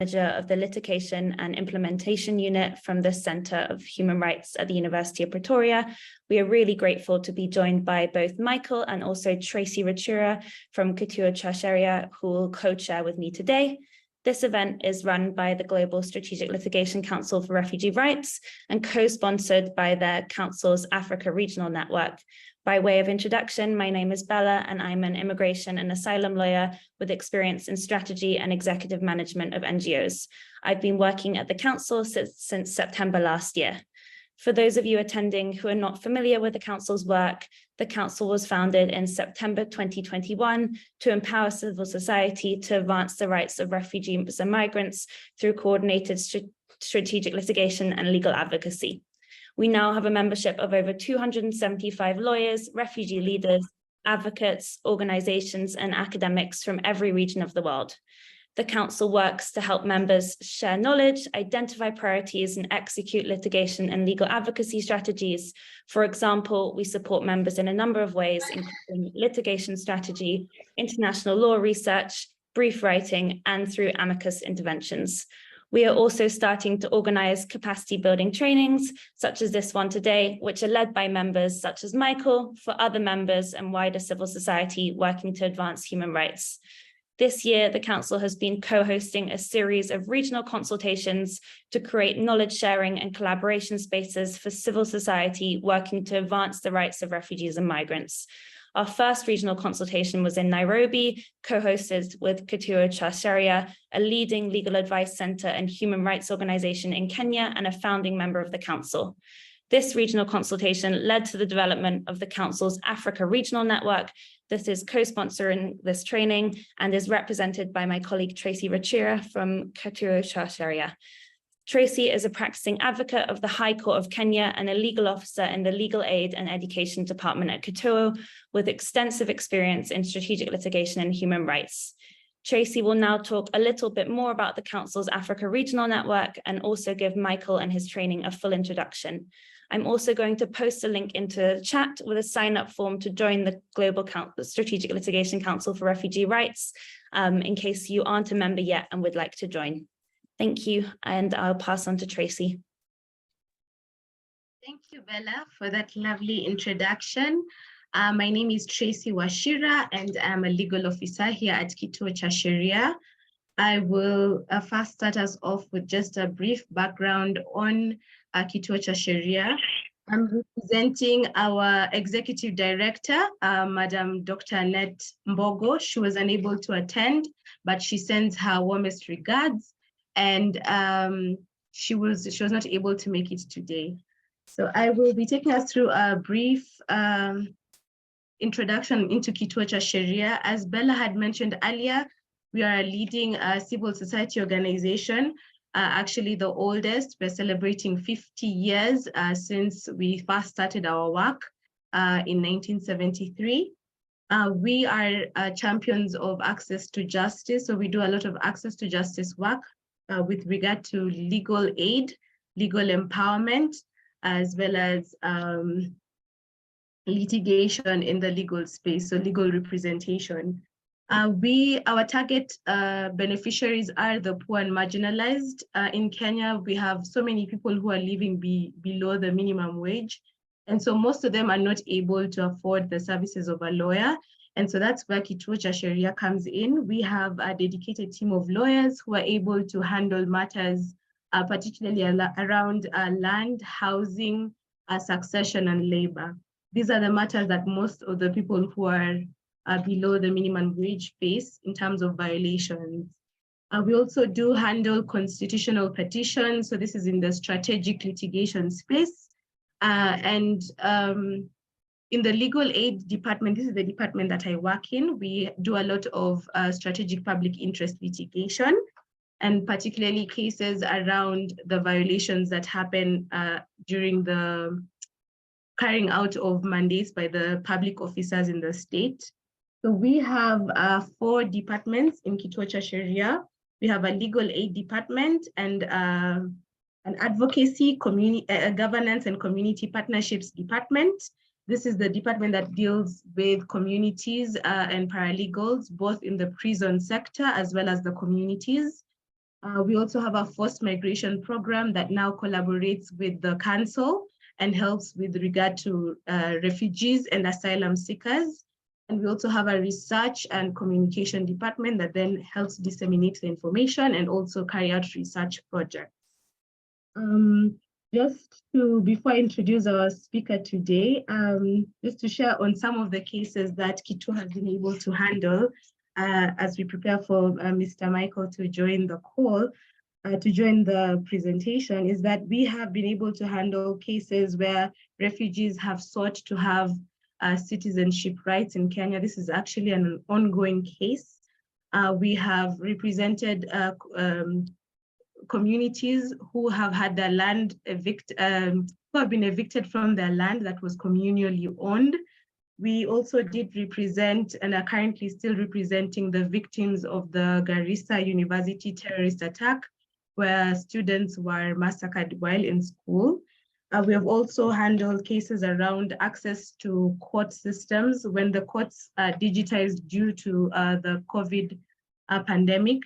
Manager of the Litigation and Implementation Unit from the Centre of Human Rights at the University of Pretoria. We are really grateful to be joined by both Michael and also Tracy Rachura from Kituo cha Sheria, who will co-chair with me today. This event is run by the Global Strategic Litigation Council for Refugee Rights and co-sponsored by their Council's Africa Regional Network. By way of introduction, my name is Bella and I'm an immigration and asylum lawyer with experience in strategy and executive management of NGOs. I've been working at the Council since September last year. For those of you attending who are not familiar with the Council's work, the Council was founded in September 2021 to empower civil society to advance the rights of refugees and migrants through coordinated strategic litigation and legal advocacy. We now have a membership of over 275 lawyers, refugee leaders, advocates, organizations, and academics from every region of the world. The Council works to help members share knowledge, identify priorities, and execute litigation and legal advocacy strategies. For example, we support members in a number of ways, including litigation strategy, international law research, brief writing, and through amicus interventions. We are also starting to organize capacity building trainings, such as this one today, which are led by members such as Michael for other members and wider civil society working to advance human rights. This year, the Council has been co-hosting a series of regional consultations to create knowledge sharing and collaboration spaces for civil society working to advance the rights of refugees and migrants. Our first regional consultation was in Nairobi, co-hosted with Kituo cha Sheria, a leading legal advice center and human rights organization in Kenya and a founding member of the Council. This regional consultation led to the development of the Council's Africa Regional Network. This is co-sponsoring this training and is represented by my colleague Tracy Rachura from Kituo cha Sheria. Tracy is a practicing advocate of the High Court of Kenya and a legal officer in the Legal Aid and Education Department at Kituo, with extensive experience in strategic litigation and human rights. Tracy will now talk a little bit more about the Council's Africa Regional Network and also give Michael and his training a full introduction. I'm also going to post a link into the chat with a sign-up form to join the Global Strategic Litigation Council for Refugee Rights, in case you aren't a member yet and would like to join. Thank you, and I'll pass on to Tracy. Thank you, Bella, for that lovely introduction. My name is Tracy Wachura, and I'm a legal officer here at Kituo cha Sheria. I will first start us off with just a brief background on Kituo cha Sheria. I'm representing our executive director, Madam Dr. Annette Mbogo. She was unable to attend, but she sends her warmest regards. And she was not able to make it today. So I will be taking us through a brief introduction into Kituo cha Sheria. As Bella had mentioned earlier, we are a leading civil society organization, actually the oldest. We're celebrating 50 years since we first started our work in 1973. We are champions of access to justice, so we do a lot of access to justice work. With regard to legal aid, legal empowerment, as well as litigation in the legal space, so legal representation. Our target beneficiaries are the poor and marginalized. In Kenya, we have so many people who are living below the minimum wage. And so most of them are not able to afford the services of a lawyer. And so that's where Kituo cha Sheria comes in. We have a dedicated team of lawyers who are able to handle matters, particularly around land, housing, succession, and labor. These are the matters that most of the people who are below the minimum wage face in terms of violations. We also do handle constitutional petitions. So this is in the strategic litigation space. In the legal aid department, this is the department that I work in, we do a lot of strategic public interest litigation, and particularly cases around the violations that happen during the carrying out of mandates by the public officers in the state. So we have 4 departments in Kituo cha Sheria. We have a legal aid department and an advocacy, governance and community partnerships department. This is the department that deals with communities and paralegals, both in the prison sector as well as the communities. We also have a forced migration program that now collaborates with the council and helps with regard to refugees and asylum seekers. And we also have a research and communication department that then helps disseminate the information and also carry out research projects. Before I introduce our speaker today, just to share on some of the cases that Kitu has been able to handle as we prepare for Mr. Michael to join the call, to join the presentation, is that we have been able to handle cases where refugees have sought to have citizenship rights in Kenya. This is actually an ongoing case. We have represented communities who have had their land who have been evicted from their land that was communally owned. We also did represent and are currently still representing the victims of the Garissa University terrorist attack, where students were massacred while in school. We have also handled cases around access to court systems when the courts are digitized due to the COVID pandemic.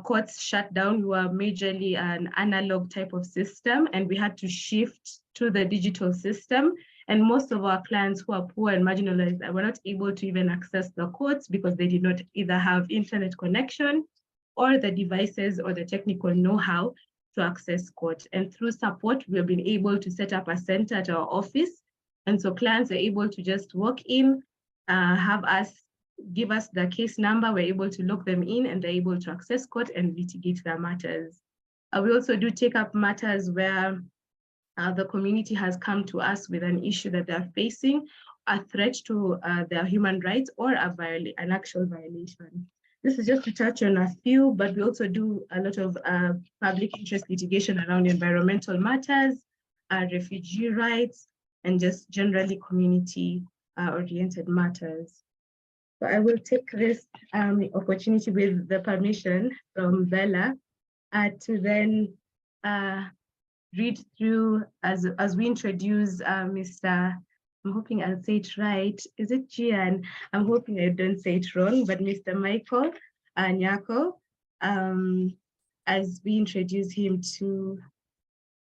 Courts shut down. We were majorly an analog type of system, and we had to shift to the digital system. And most of our clients who are poor and marginalized were not able to even access the courts because they did not either have internet connection or the devices or the technical know-how to access court. And through support, we have been able to set up a center at our office. And so clients are able to just walk in, have us give us the case number, we're able to log them in, and they're able to access court and litigate their matters. We also do take up matters where the community has come to us with an issue that they're facing, a threat to their human rights, or an actual violation. This is just to touch on a few, but we also do a lot of public interest litigation around environmental matters, refugee rights, and just generally community-oriented matters. So I will take this opportunity with the permission from Bella to then read through as we introduce Mr. I'm hoping I'll say it right. Is it Gian? I'm hoping I don't say it wrong, but Mr. Michael Nyako, as we introduce him to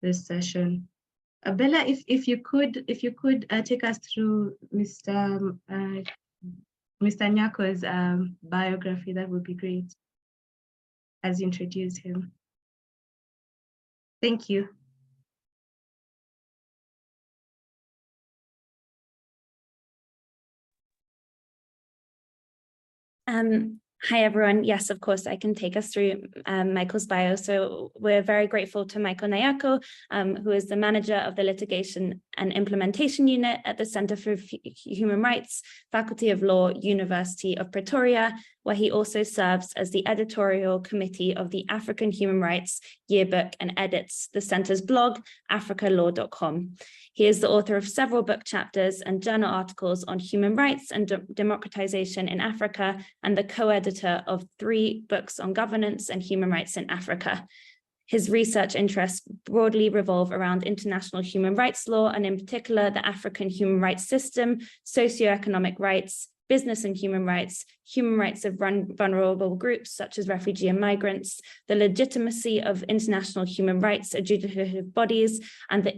this session. Bella, if you could take us through Mr. Nyako's biography, that would be great, as you introduce him. Thank you. Hi, everyone. Yes, of course, I can take us through Michael's bio. So we're very grateful to Michael Nyako, who is the manager of the Litigation and Implementation Unit at the Center for Human Rights, Faculty of Law, University of Pretoria, where he also serves as the editorial committee of the African Human Rights Yearbook and edits the center's blog, africalaw.com. He is the author of several book chapters and journal articles on human rights and democratization in Africa, and the co-editor of 3 books on governance and human rights in Africa. His research interests broadly revolve around international human rights law, and in particular, the African human rights system, socioeconomic rights, business and human rights of vulnerable groups such as refugee and migrants, the legitimacy of international human rights adjudicative bodies, and the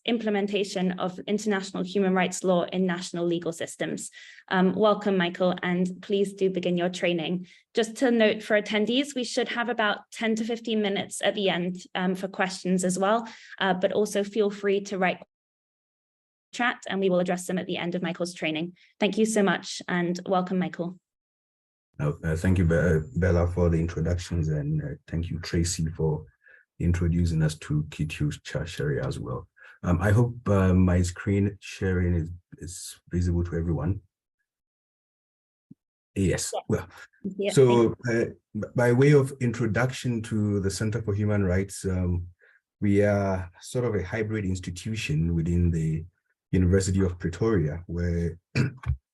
implementation of international human rights law in national legal systems. Welcome, Michael, and please do begin your training. Just to note for attendees, we should have about 10 to 15 minutes at the end for questions as well, but also feel free to write chat and we will address them at the end of Michael's training. Thank you so much and welcome, Michael. Thank you, Bella, for the introductions, and thank you, Tracy, for introducing us to Kitu's Chashari as well. I hope my screen sharing is visible to everyone. Yes, well, yeah. So by way of introduction to the Center for Human Rights, we are sort of a hybrid institution within the University of Pretoria, where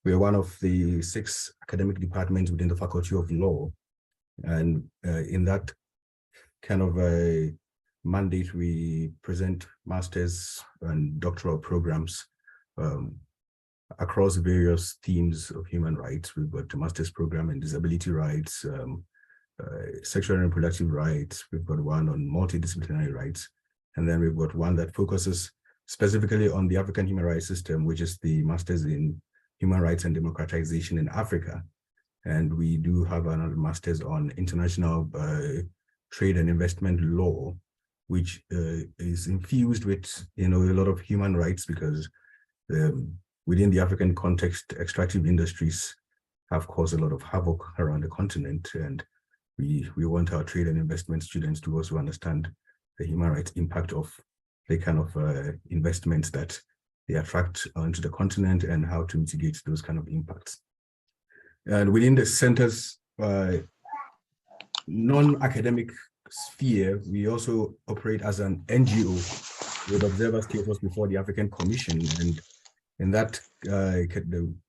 we are one of the 6 academic departments within the Faculty of Law. And in that kind of a mandate, we present master's and doctoral programs across various themes of human rights. We've got a master's program in disability rights, sexual and reproductive rights. We've got one on multidisciplinary rights. And then we've got one that focuses specifically on the African human rights system, which is the Masters in Human Rights and Democratization in Africa. And we do have another Masters on International Trade and Investment Law, which is infused with, a lot of human rights, because within the African context, extractive industries have caused a lot of havoc around the continent. And we want our trade and investment students to also understand the human rights impact of the kind of investments that they attract onto the continent and how to mitigate those kind of impacts. And within the center's non-academic sphere, we also operate as an NGO with observer status before the African Commission. And in that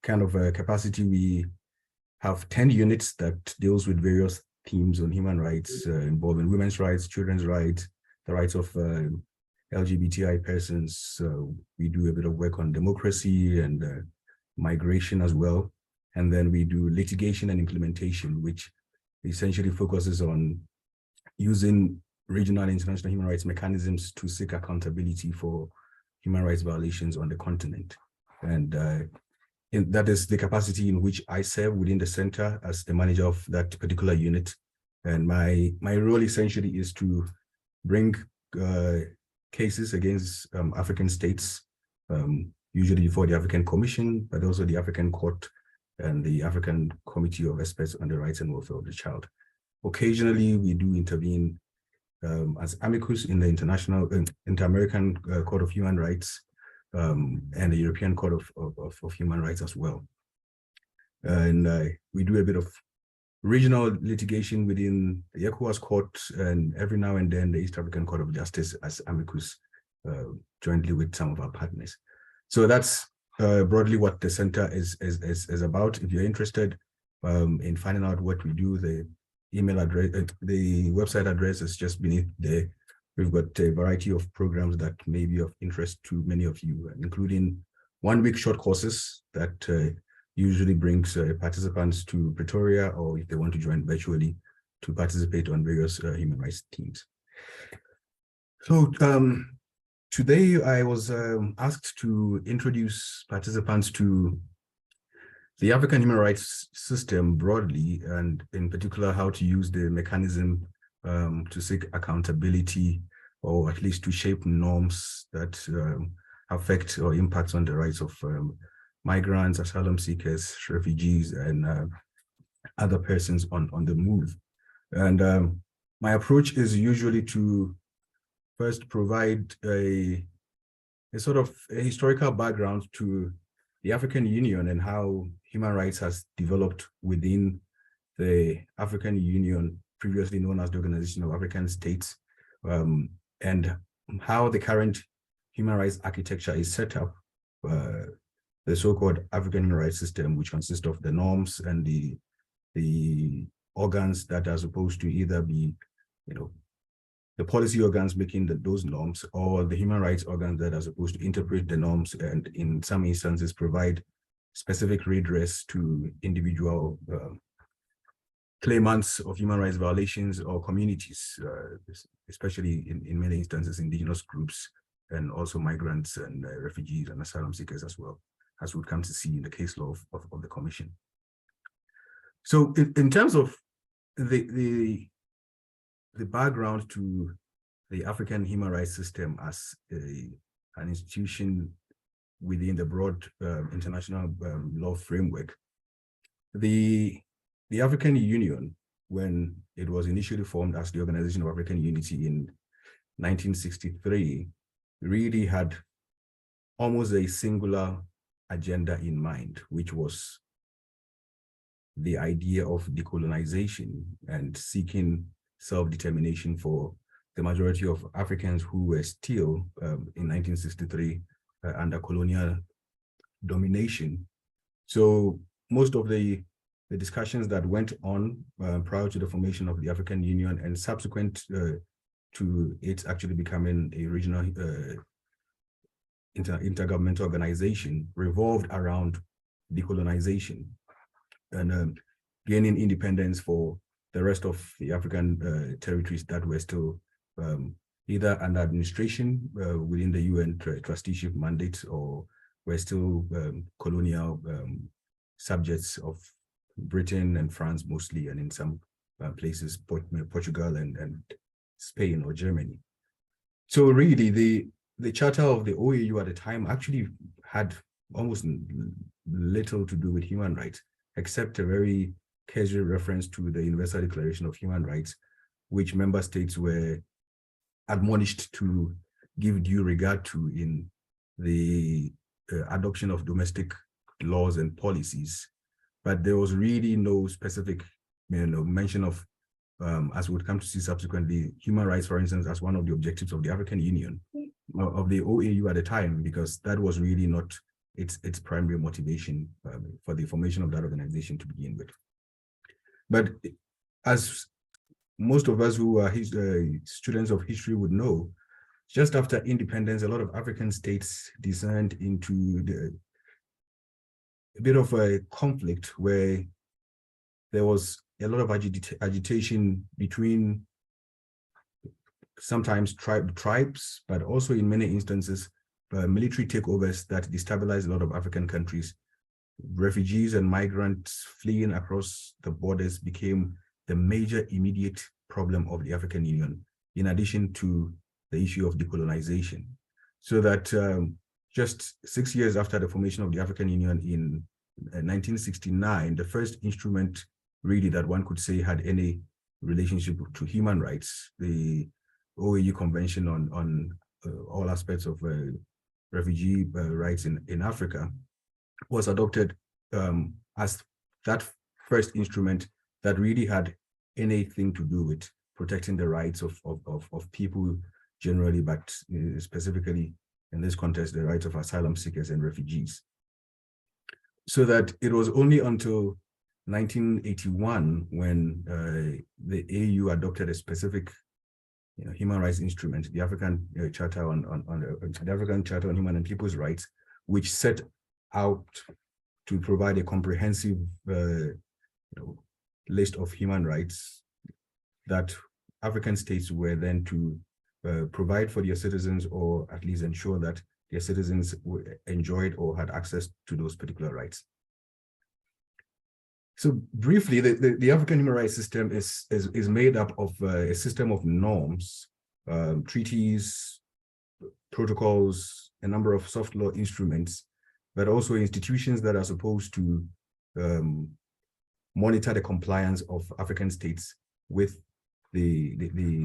kind of capacity, we have 10 units that deals with various themes on human rights, involving women's rights, children's rights, the rights of LGBTI persons. We do a bit of work on democracy and migration as well. And then we do litigation and implementation, which essentially focuses on using regional and international human rights mechanisms to seek accountability for human rights violations on the continent. And that is the capacity in which I serve within the center as the manager of that particular unit. And my role essentially is to bring cases against African states, usually before the African Commission, but also the African Court and the African Committee of Experts on the Rights and Welfare of the Child. Occasionally, we do intervene as amicus in the Inter-American Court of Human Rights and the European Court of Human Rights as well. And we do a bit of regional litigation within the ECOWAS Court, and every now and then the East African Court of Justice as amicus, jointly with some of our partners. So that's broadly what the center is about. If you're interested in finding out what we do, the email address, the website address is just beneath there. We've got a variety of programs that may be of interest to many of you, including 1-week short courses that usually brings participants to Pretoria, or if they want to join virtually, to participate on various human rights teams. So today I was asked to introduce participants to the African human rights system broadly, and in particular, how to use the mechanism to seek accountability, or at least to shape norms that affect or impact on the rights of migrants, asylum seekers, refugees, and other persons on the move. And my approach is usually to first provide a sort of a historical background to the African Union and how human rights has developed within the African Union, previously known as the Organization of African States, and how the current human rights architecture is set up, the so-called African human rights system, which consists of the norms and the organs that are supposed to either be, the policy organs making those norms, or the human rights organs that are supposed to interpret the norms and in some instances provide specific redress to individual claimants of human rights violations or communities, especially in many instances indigenous groups, and also migrants and refugees and asylum seekers as well, as we'll come to see in the case law of the Commission. So in terms of the background to the African human rights system as an institution within the broad international law framework, the African Union, when it was initially formed as the Organization of African Unity in 1963, really had almost a singular agenda in mind, which was the idea of decolonization and seeking self-determination for the majority of Africans who were still in 1963 under colonial domination. So most of the discussions that went on prior to the formation of the African Union and subsequent to it actually becoming a regional intergovernmental organization revolved around decolonization and gaining independence for the rest of the African territories that were still either under administration within the UN trusteeship mandate, or were still colonial subjects of Britain and France mostly, and in some places Portugal and Spain or Germany. So really, the charter of the OAU at the time actually had almost little to do with human rights, except a very casual reference to the Universal Declaration of Human Rights, which member states were admonished to give due regard to in the adoption of domestic laws and policies. But there was really no specific mention of, as we would come to see subsequently, human rights, for instance, as one of the objectives of the African Union, of the OAU at the time, because that was really not its primary motivation for the formation of that organization to begin with. But as most of us who are students of history would know, just after independence, a lot of African states descend into a bit of a conflict where there was a lot of agitation between sometimes tribes, but also in many instances, military takeovers that destabilized a lot of African countries. Refugees and migrants fleeing across the borders became the major immediate problem of the African Union, in addition to the issue of decolonization. So that just 6 years after the formation of the African Union in 1969, the first instrument really that one could say had any relationship to human rights, the OAU Convention on all aspects of refugee rights in Africa, was adopted as that first instrument that really had anything to do with protecting the rights of people generally, but specifically in this context, the rights of asylum seekers and refugees. So that it was only until 1981 when the AU adopted a specific human rights instrument, the African Charter the African Charter on Human and People's Rights, which set out to provide a comprehensive list of human rights that African states were then to provide for their citizens, or at least ensure that their citizens enjoyed or had access to those particular rights. So briefly, the African human rights system is made up of a system of norms, treaties, protocols, a number of soft law instruments, but also institutions that are supposed to monitor the compliance of African states with the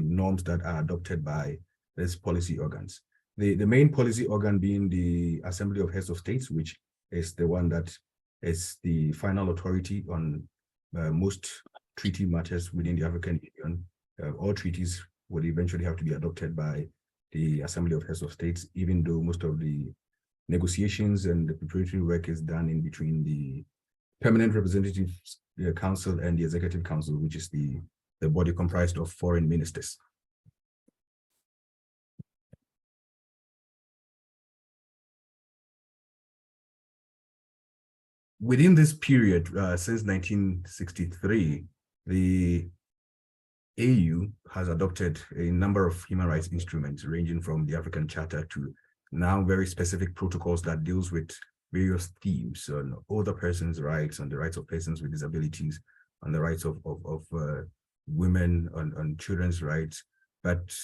norms that are adopted by these policy organs. The main policy organ being the Assembly of Heads of States, which is the one that is the final authority on most treaty matters within the African Union. All treaties will eventually have to be adopted by the Assembly of Heads of States, even though most of the negotiations and the preparatory work is done in between the Permanent Representative Council and the Executive Council, which is the body comprised of foreign ministers. Within this period, since 1963, the AU has adopted a number of human rights instruments, ranging from the African Charter to now very specific protocols that deals with various themes on older persons' rights, on the rights of persons with disabilities, on the rights of women, on children's rights, but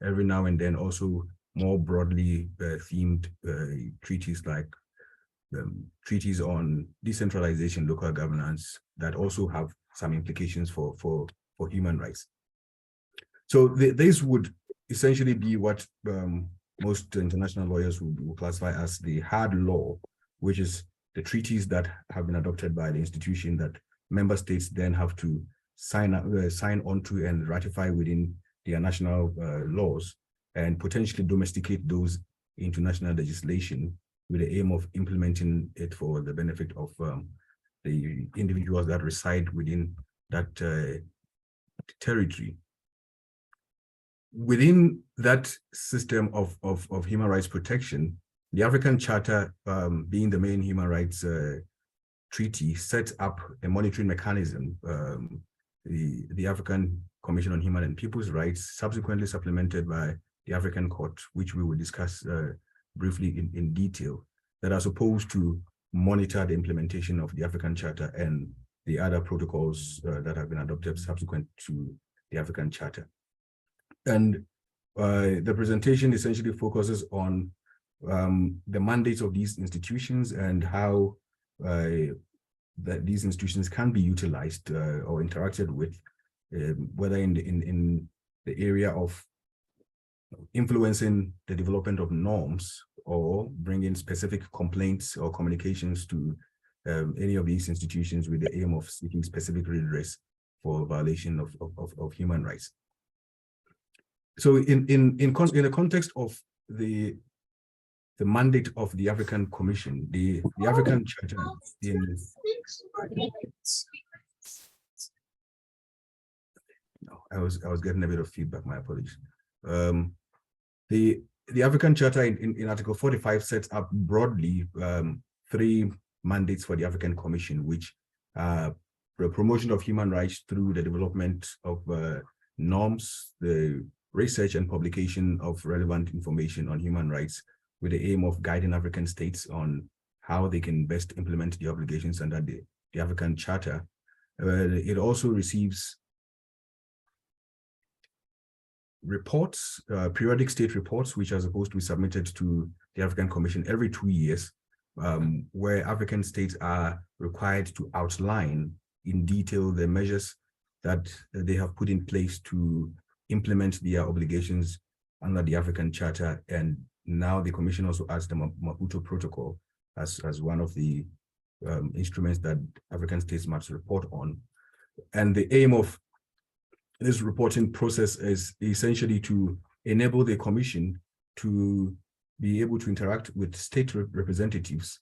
every now and then also more broadly themed treaties like treaties on decentralization, local governance, that also have some implications for human rights. So this would essentially be what most international lawyers will classify as the hard law, which is the treaties that have been adopted by the institution that member states then have to sign onto and ratify within their national laws, and potentially domesticate those into national legislation with the aim of implementing it for the benefit of the individuals that reside within that territory. Within that system of human rights protection, the African Charter, being the main human rights treaty, sets up a monitoring mechanism the African Commission on Human and People's Rights, subsequently supplemented by the African Court, which we will discuss briefly in detail, that are supposed to monitor the implementation of the African Charter and the other protocols that have been adopted subsequent to the African Charter. And the presentation essentially focuses on the mandates of these institutions and how that these institutions can be utilized or interacted with, whether in the area of influencing the development of norms or bringing specific complaints or communications to any of these institutions with the aim of seeking specific redress for violation of human rights. So in the context of the mandate of the African Commission, the African Charter I was getting a bit of feedback, my apologies. The African Charter in Article 45 sets up broadly 3 mandates for the African Commission, which are the promotion of human rights through the development of norms, the research and publication of relevant information on human rights, with the aim of guiding African states on how they can best implement the obligations under the African Charter. It also receives reports, periodic state reports, which are supposed to be submitted to the African Commission every 2 years, where African states are required to outline in detail the measures that they have put in place to implement their obligations under the African Charter. And now the Commission also adds the Maputo Protocol as one of the instruments that African states must report on. And the aim of this reporting process is essentially to enable the Commission to be able to interact with state representatives,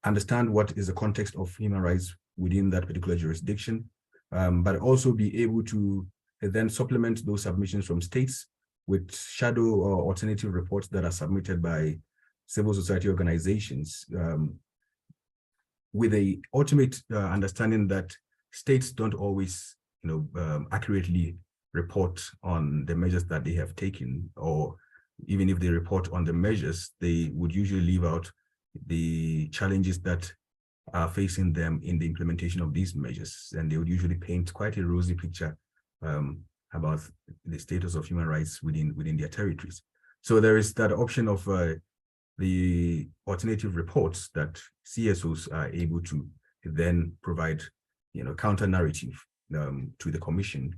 understand what is the context of human rights within that particular jurisdiction, but also be able to then supplement those submissions from states with shadow or alternative reports that are submitted by civil society organizations, with the ultimate understanding that states don't always accurately report on the measures that they have taken, or even if they report on the measures, they would usually leave out the challenges that are facing them in the implementation of these measures. And they would usually paint quite a rosy picture about the status of human rights within their territories. So there is that option of the alternative reports that CSOs are able to then provide, counter narrative to the Commission,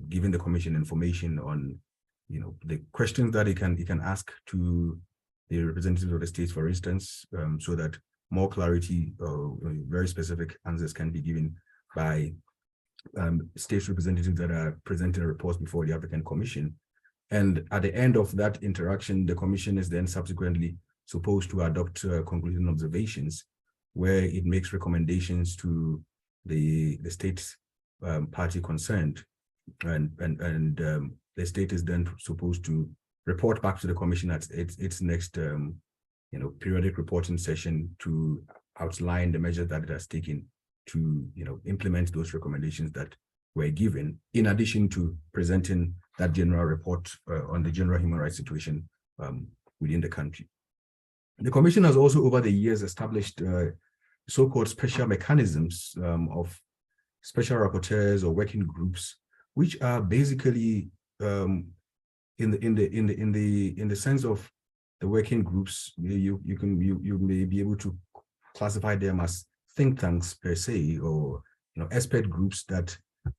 giving the Commission information on, the questions that it can ask to the representatives of the states, for instance, so that more clarity or very specific answers can be given by state representatives that are presenting reports before the African Commission. And at the end of that interaction, the Commission is then subsequently supposed to adopt conclusion observations, where it makes recommendations to the state party concerned, and the state is then supposed to report back to the Commission at its next periodic reporting session to outline the measures that it has taken to implement those recommendations that were given, in addition to presenting that general report on the general human rights situation within the country. The Commission has also over the years established so-called special mechanisms of special rapporteurs or working groups, which are basically in the sense of the working groups, you may be able to classify them as think tanks per se, or expert groups that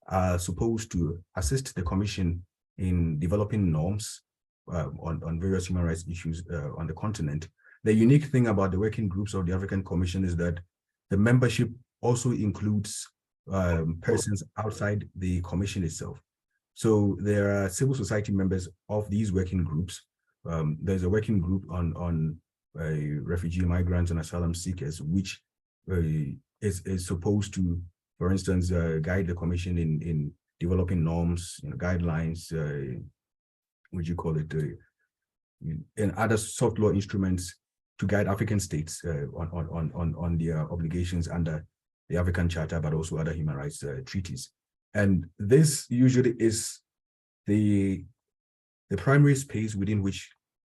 are supposed to assist the Commission in developing norms on various human rights issues on the continent. The unique thing about the working groups of the African Commission is that the membership also includes persons outside the Commission itself. So there are civil society members of these working groups. There's a working group on refugee, migrants, and asylum seekers, which is supposed to, for instance, guide the Commission in developing norms, guidelines, and other soft law instruments to guide African states on their obligations under the African Charter, but also other human rights treaties. And this usually is the primary space within which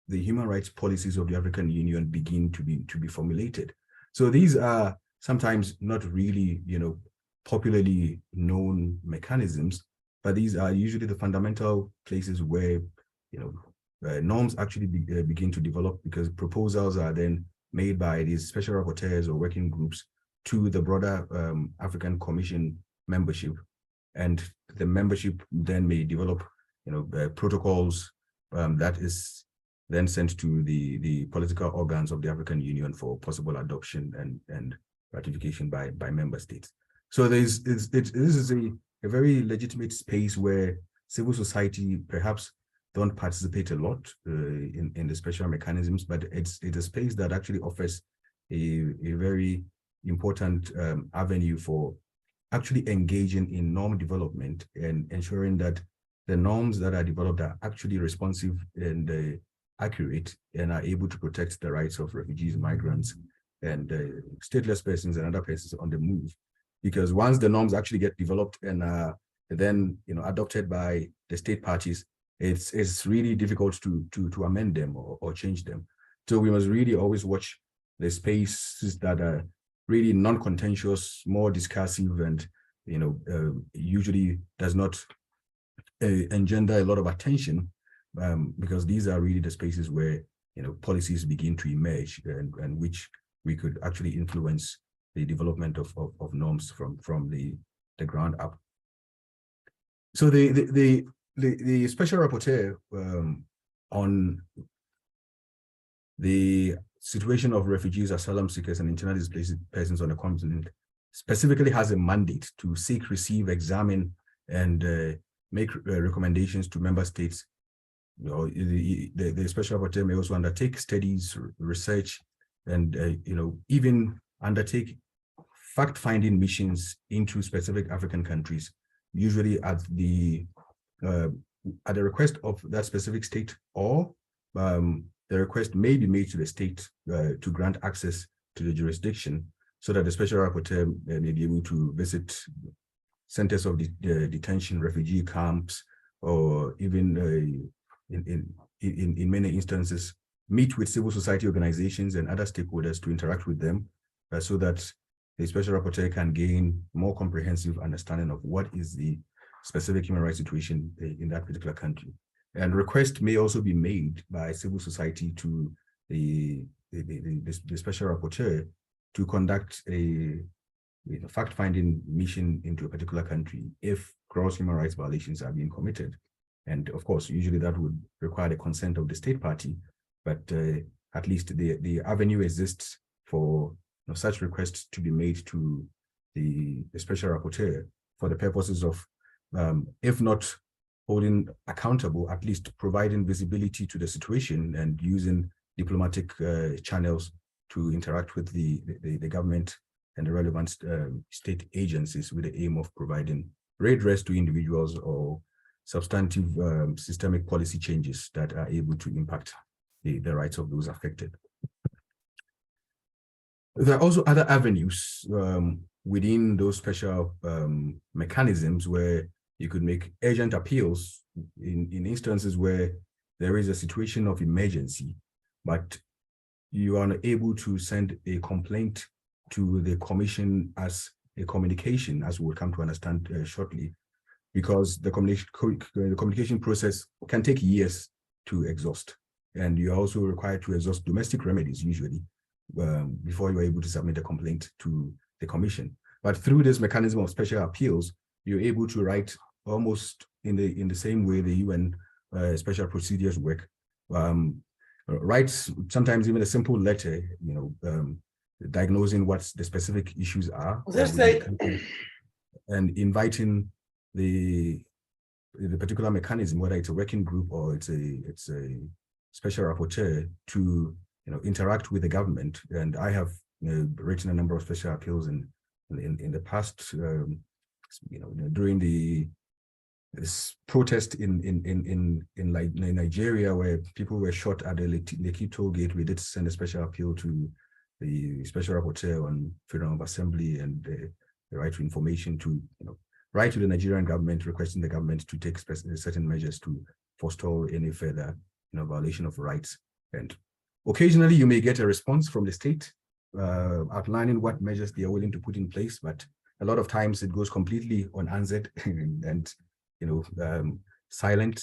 the human rights policies of the African Union begin to be formulated. So these are sometimes not really, popularly known mechanisms, but these are usually the fundamental places where, norms actually begin to develop, because proposals are then made by these special rapporteurs or working groups to the broader African Commission membership. And the membership then may develop, protocols that is then sent to the political organs of the African Union for possible adoption and ratification by member states. So this is a very legitimate space where civil society perhaps don't participate a lot in the special mechanisms, but it's a space that actually offers a very important avenue for actually engaging in norm development and ensuring that the norms that are developed are actually responsive and accurate and are able to protect the rights of refugees, migrants, and stateless persons and other persons on the move. Because once the norms actually get developed and then adopted by the state parties, it's really difficult to amend them or change them. So we must really always watch the spaces that are really non-contentious, more discursive, and usually does not engender a lot of attention, because these are really the spaces where policies begin to emerge and which we could actually influence the development of norms from the ground up. So the special rapporteur on the situation of refugees, asylum seekers, and internally displaced persons on the continent specifically has a mandate to seek, receive, examine, and make recommendations to member states. The special rapporteur may also undertake studies, research, and even undertake fact-finding missions into specific African countries, usually at the request of that specific state, or the request may be made to the state to grant access to the jurisdiction, so that the special rapporteur may be able to visit centers of detention, refugee camps, or even in many instances, meet with civil society organizations and other stakeholders to interact with them, so that the special rapporteur can gain more comprehensive understanding of what is the specific human rights situation in that particular country. And requests may also be made by civil society to the special rapporteur to conduct a fact-finding mission into a particular country if gross human rights violations are being committed. And of course, usually that would require the consent of the state party, but at least the avenue exists for such requests to be made to the special rapporteur for the purposes of, if not holding accountable, at least providing visibility to the situation and using diplomatic channels to interact with the government and the relevant state agencies with the aim of providing redress to individuals or substantive systemic policy changes that are able to impact the rights of those affected. There are also other avenues within those special mechanisms where you could make urgent appeals in instances where there is a situation of emergency, but you are unable to send a complaint to the commission as a communication, as we'll come to understand shortly, because the communication process can take years to exhaust. And you're also required to exhaust domestic remedies usually before you're able to submit a complaint to the commission. But through this mechanism of special appeals, you're able to write almost in the same way the UN special procedures work. Write sometimes even a simple letter, diagnosing what the specific issues are, and inviting the particular mechanism, whether it's a working group or it's a special rapporteur, to interact with the government. And I have written a number of special appeals in the past, during this protest in Nigeria, where people were shot at the Lekki toll gate. We did send a special appeal to the special rapporteur on freedom of assembly and the right to information to write to the Nigerian government requesting the government to take certain measures to forestall any further violation of rights. And occasionally you may get a response from the state outlining what measures they are willing to put in place, but a lot of times it goes completely unanswered and silent.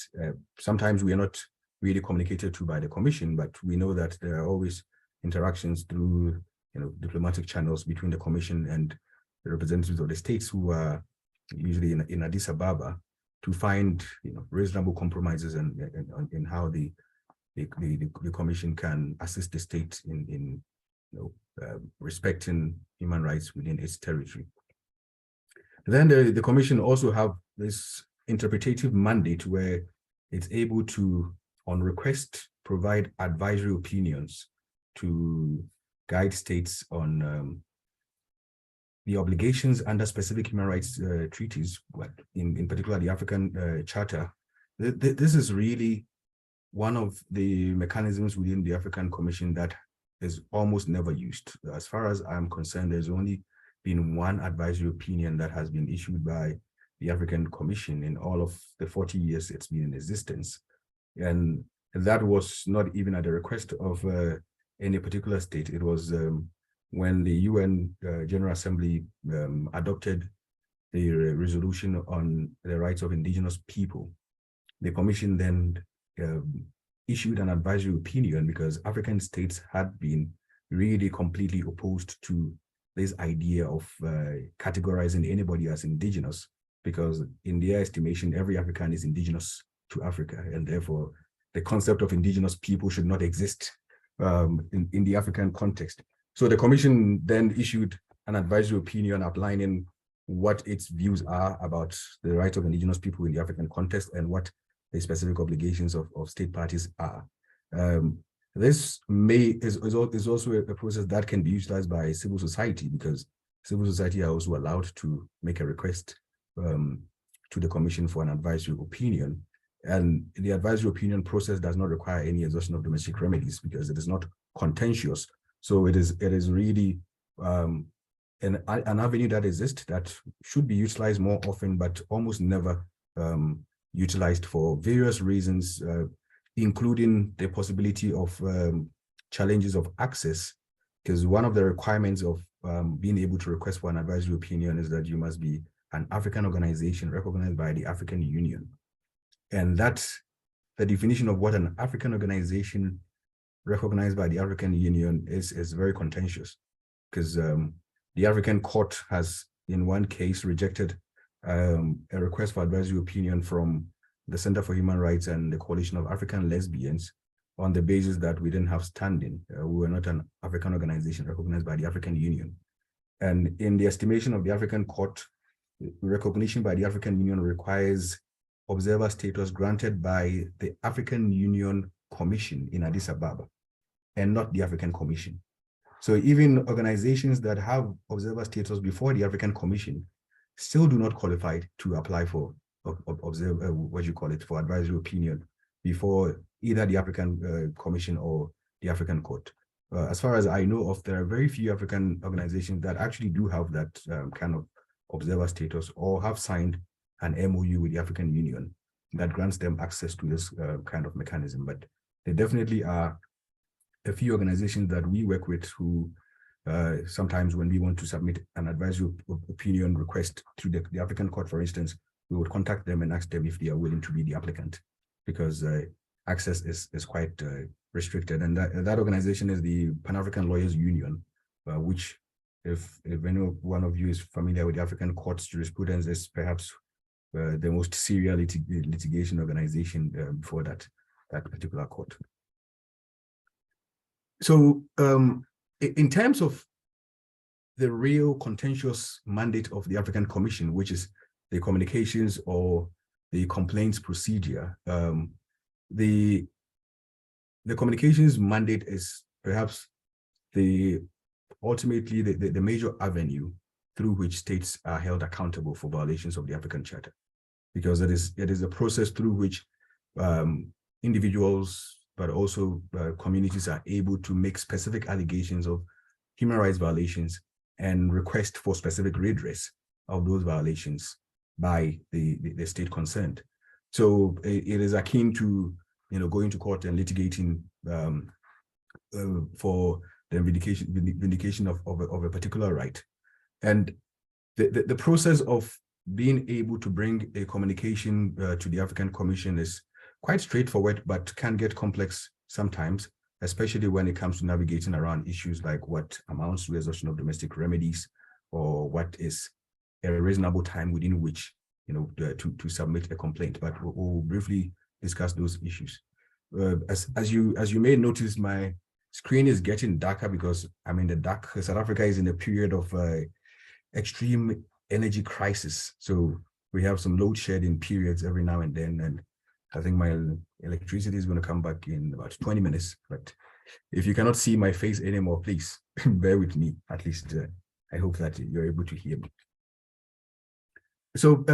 Sometimes we are not really communicated to by the commission, but we know that there are always interactions through diplomatic channels between the commission and the representatives of the states who are usually in Addis Ababa to find reasonable compromises in how the commission can assist the state in respecting human rights within its territory. Then the commission also have this interpretative mandate where it's able to, on request, provide advisory opinions to guide states on the obligations under specific human rights treaties, in particular the African Charter. This is really one of the mechanisms within the African Commission that is almost never used. As far as I'm concerned, there's only been one advisory opinion that has been issued by the African Commission in all of the 40 years it's been in existence. And that was not even at the request of any particular state. It was when the UN General Assembly adopted the resolution on the rights of indigenous people. The Commission then issued an advisory opinion because African states had been really completely opposed to this idea of categorizing anybody as indigenous, because in their estimation, every African is indigenous to Africa, and therefore the concept of indigenous people should not exist in the African context. So the Commission then issued an advisory opinion outlining what its views are about the rights of indigenous people in the African context and what the specific obligations of state parties are. This is also a process that can be utilized by civil society, because civil society are also allowed to make a request to the Commission for an advisory opinion. And the advisory opinion process does not require any exhaustion of domestic remedies because it is not contentious. So it is really an avenue that exists that should be utilized more often, but almost never utilized for various reasons, including the possibility of challenges of access, because one of the requirements of being able to request for an advisory opinion is that you must be an African organization recognized by the African Union. And that's the definition of what an African organization recognized by the African Union is very contentious, because the African Court has, in one case, rejected a request for advisory opinion from the Center for Human Rights and the Coalition of African Lesbians on the basis that we didn't have standing. We were not an African organization recognized by the African Union. And in the estimation of the African Court, recognition by the African Union requires observer status granted by the African Union Commission in Addis Ababa and not the African Commission. So even organizations that have observer status before the African Commission still do not qualify to apply for for advisory opinion before either the African Commission or the African Court. As far as I know of, there are very few African organizations that actually do have that kind of observer status or have signed an MOU with the African Union that grants them access to this kind of mechanism. But there definitely are a few organizations that we work with who sometimes when we want to submit an advisory opinion request to the African Court, for instance, we would contact them and ask them if they are willing to be the applicant, because access is quite restricted. And that organization is the Pan-African Lawyers Union, which if any one of you is familiar with the African Court's jurisprudence, is perhaps the most serious litigation organization for that particular court. So in terms of the real contentious mandate of the African Commission, which is the communications or the complaints procedure, the communications mandate is perhaps ultimately the major avenue through which states are held accountable for violations of the African Charter, because it is a process through which individuals, but also communities are able to make specific allegations of human rights violations and request for specific redress of those violations by the state concerned. So it is akin to, going to court and litigating for the vindication of a particular right. And the process of being able to bring a communication to the African Commission is quite straightforward, but can get complex sometimes, especially when it comes to navigating around issues like what amounts to exhaustion of domestic remedies, or what is a reasonable time within which to submit a complaint. But we'll briefly discuss those issues. As you may notice, my screen is getting darker because I'm in the dark. South Africa is in a period of extreme energy crisis. So we have some load shedding periods every now and then. And I think my electricity is going to come back in about 20 minutes. But if you cannot see my face anymore, please bear with me. At least I hope that you're able to hear me. So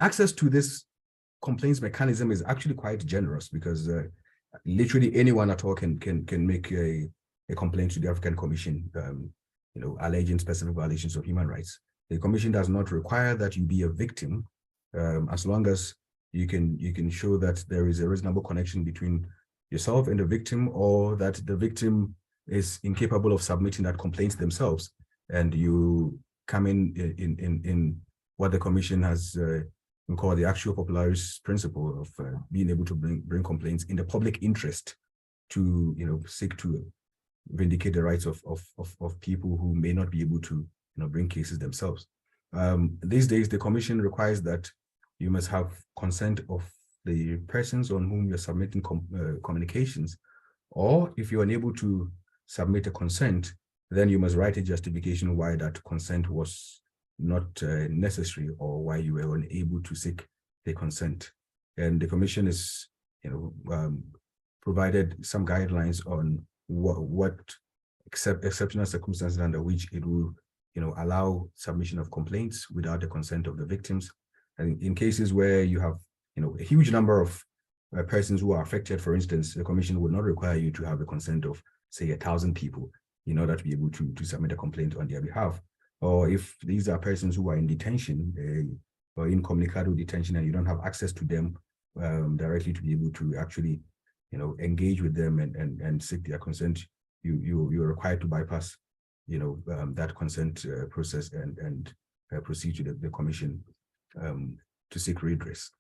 access to this complaints mechanism is actually quite generous, because literally anyone at all can make a complaint to the African Commission, alleging specific violations of human rights. The Commission does not require that you be a victim, as long as you can show that there is a reasonable connection between yourself and the victim, or that the victim is incapable of submitting that complaint themselves, and you come in what the Commission has called the actual popularis principle of being able to bring complaints in the public interest to seek to vindicate the rights of people who may not be able to bring cases themselves. These days, the Commission requires that you must have consent of the persons on whom you're submitting communications, or if you're unable to submit a consent, then you must write a justification why that consent was not necessary, or why you were unable to seek the consent. And the Commission is, provided some guidelines on what exceptional circumstances under which it will, allow submission of complaints without the consent of the victims. And in cases where you have, a huge number of persons who are affected, for instance, the Commission would not require you to have the consent of, say, 1,000 people in order to be able to submit a complaint on their behalf. Or if these are persons who are in detention, or incommunicado detention, and you don't have access to them directly to be able to actually, engage with them and seek their consent, you're required to bypass, that consent process and proceed to the Commission to seek redress.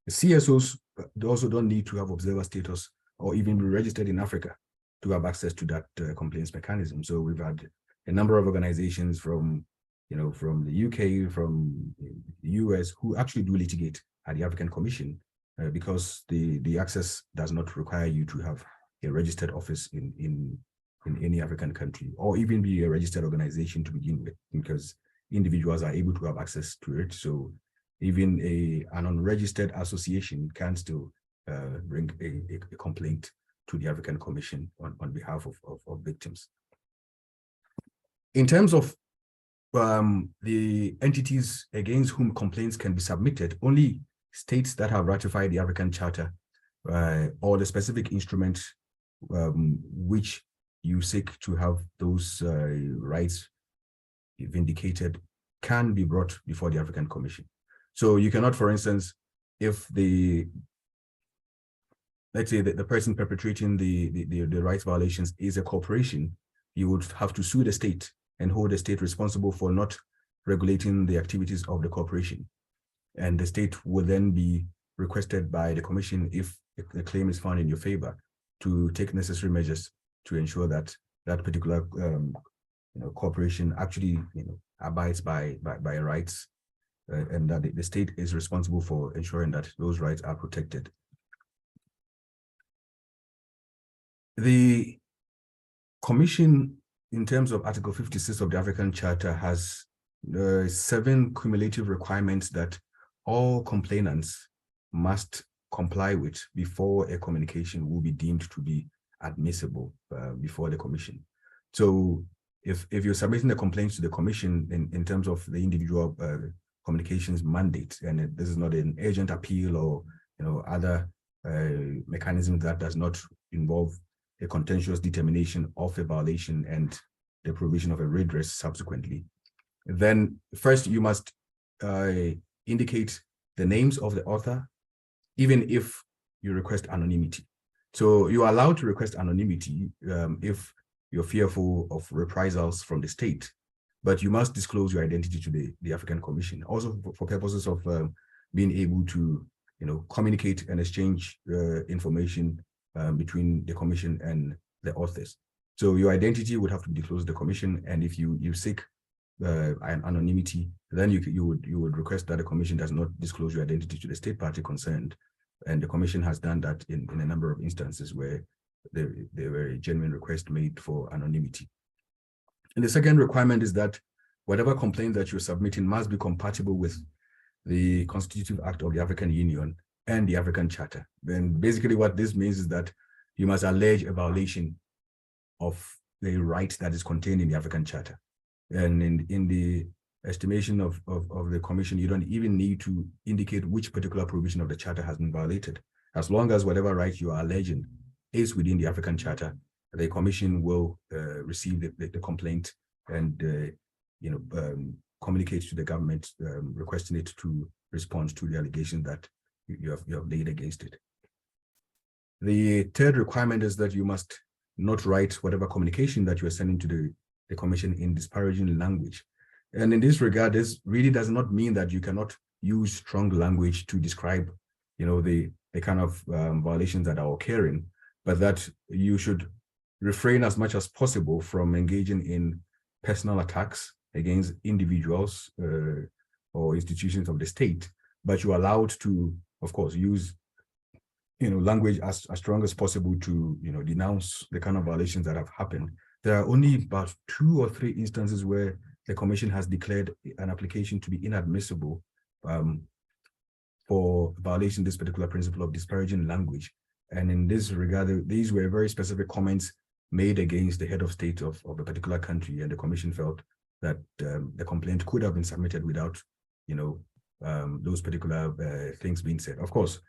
The CSOs also don't need to have observer status or even be registered in Africa to have access to that complaints mechanism. So we've had a number of organizations from the UK, from the US, who actually do litigate at the African Commission because the access does not require you to have a registered office in any African country, or even be a registered organization to begin with, because individuals are able to have access to it. So even an unregistered association can still bring a complaint to the African Commission on behalf of victims. In terms of the entities against whom complaints can be submitted, only states that have ratified the African Charter or the specific instrument which you seek to have those rights vindicated can be brought before the African Commission. So you cannot, for instance, if let's say the person perpetrating the rights violations is a corporation, you would have to sue the state and hold the state responsible for not regulating the activities of the corporation. And the state will then be requested by the Commission, if the claim is found in your favor, to take necessary measures to ensure that that particular corporation actually abides by rights, and that the state is responsible for ensuring that those rights are protected. The Commission, in terms of Article 56 of the African Charter, has 7 cumulative requirements that all complainants must comply with before a communication will be deemed to be admissible before the Commission. So if you're submitting a complaint to the Commission in terms of the individual communications mandate, and this is not an urgent appeal or other mechanism that does not involve a contentious determination of a violation and the provision of a redress subsequently, then first you must indicate the names of the author, even if you request anonymity. So you are allowed to request anonymity if you're fearful of reprisals from the state, but you must disclose your identity to the African Commission, also for purposes of being able to, communicate and exchange information between the Commission and the authors. So your identity would have to be disclosed to the Commission, and if you seek an anonymity, then you would request that the Commission does not disclose your identity to the state party concerned. And the Commission has done that in a number of instances where there were a genuine request made for anonymity. And the second requirement is that whatever complaint that you're submitting must be compatible with the Constitutive Act of the African Union and the African Charter. Then basically what this means is that you must allege a violation of the right that is contained in the African Charter. And in the estimation of the Commission, you don't even need to indicate which particular provision of the Charter has been violated. As long as whatever right you are alleging is within the African Charter, the Commission will receive the complaint and communicate to the government, requesting it to respond to the allegation that you have laid against it. The third requirement is that you must not write whatever communication that you are sending to the Commission in disparaging language. And in this regard, this really does not mean that you cannot use strong language to describe, the kind of violations that are occurring, but that you should refrain as much as possible from engaging in personal attacks against individuals or institutions of the state. But you're allowed to, of course, use, language as strong as possible to, denounce the kind of violations that have happened. There are only about 2 or 3 instances where the Commission has declared an application to be inadmissible for violating this particular principle of disparaging language. And in this regard, these were very specific comments made against the head of state of a particular country, and the Commission felt that the complaint could have been submitted without, those particular things being said. Of course,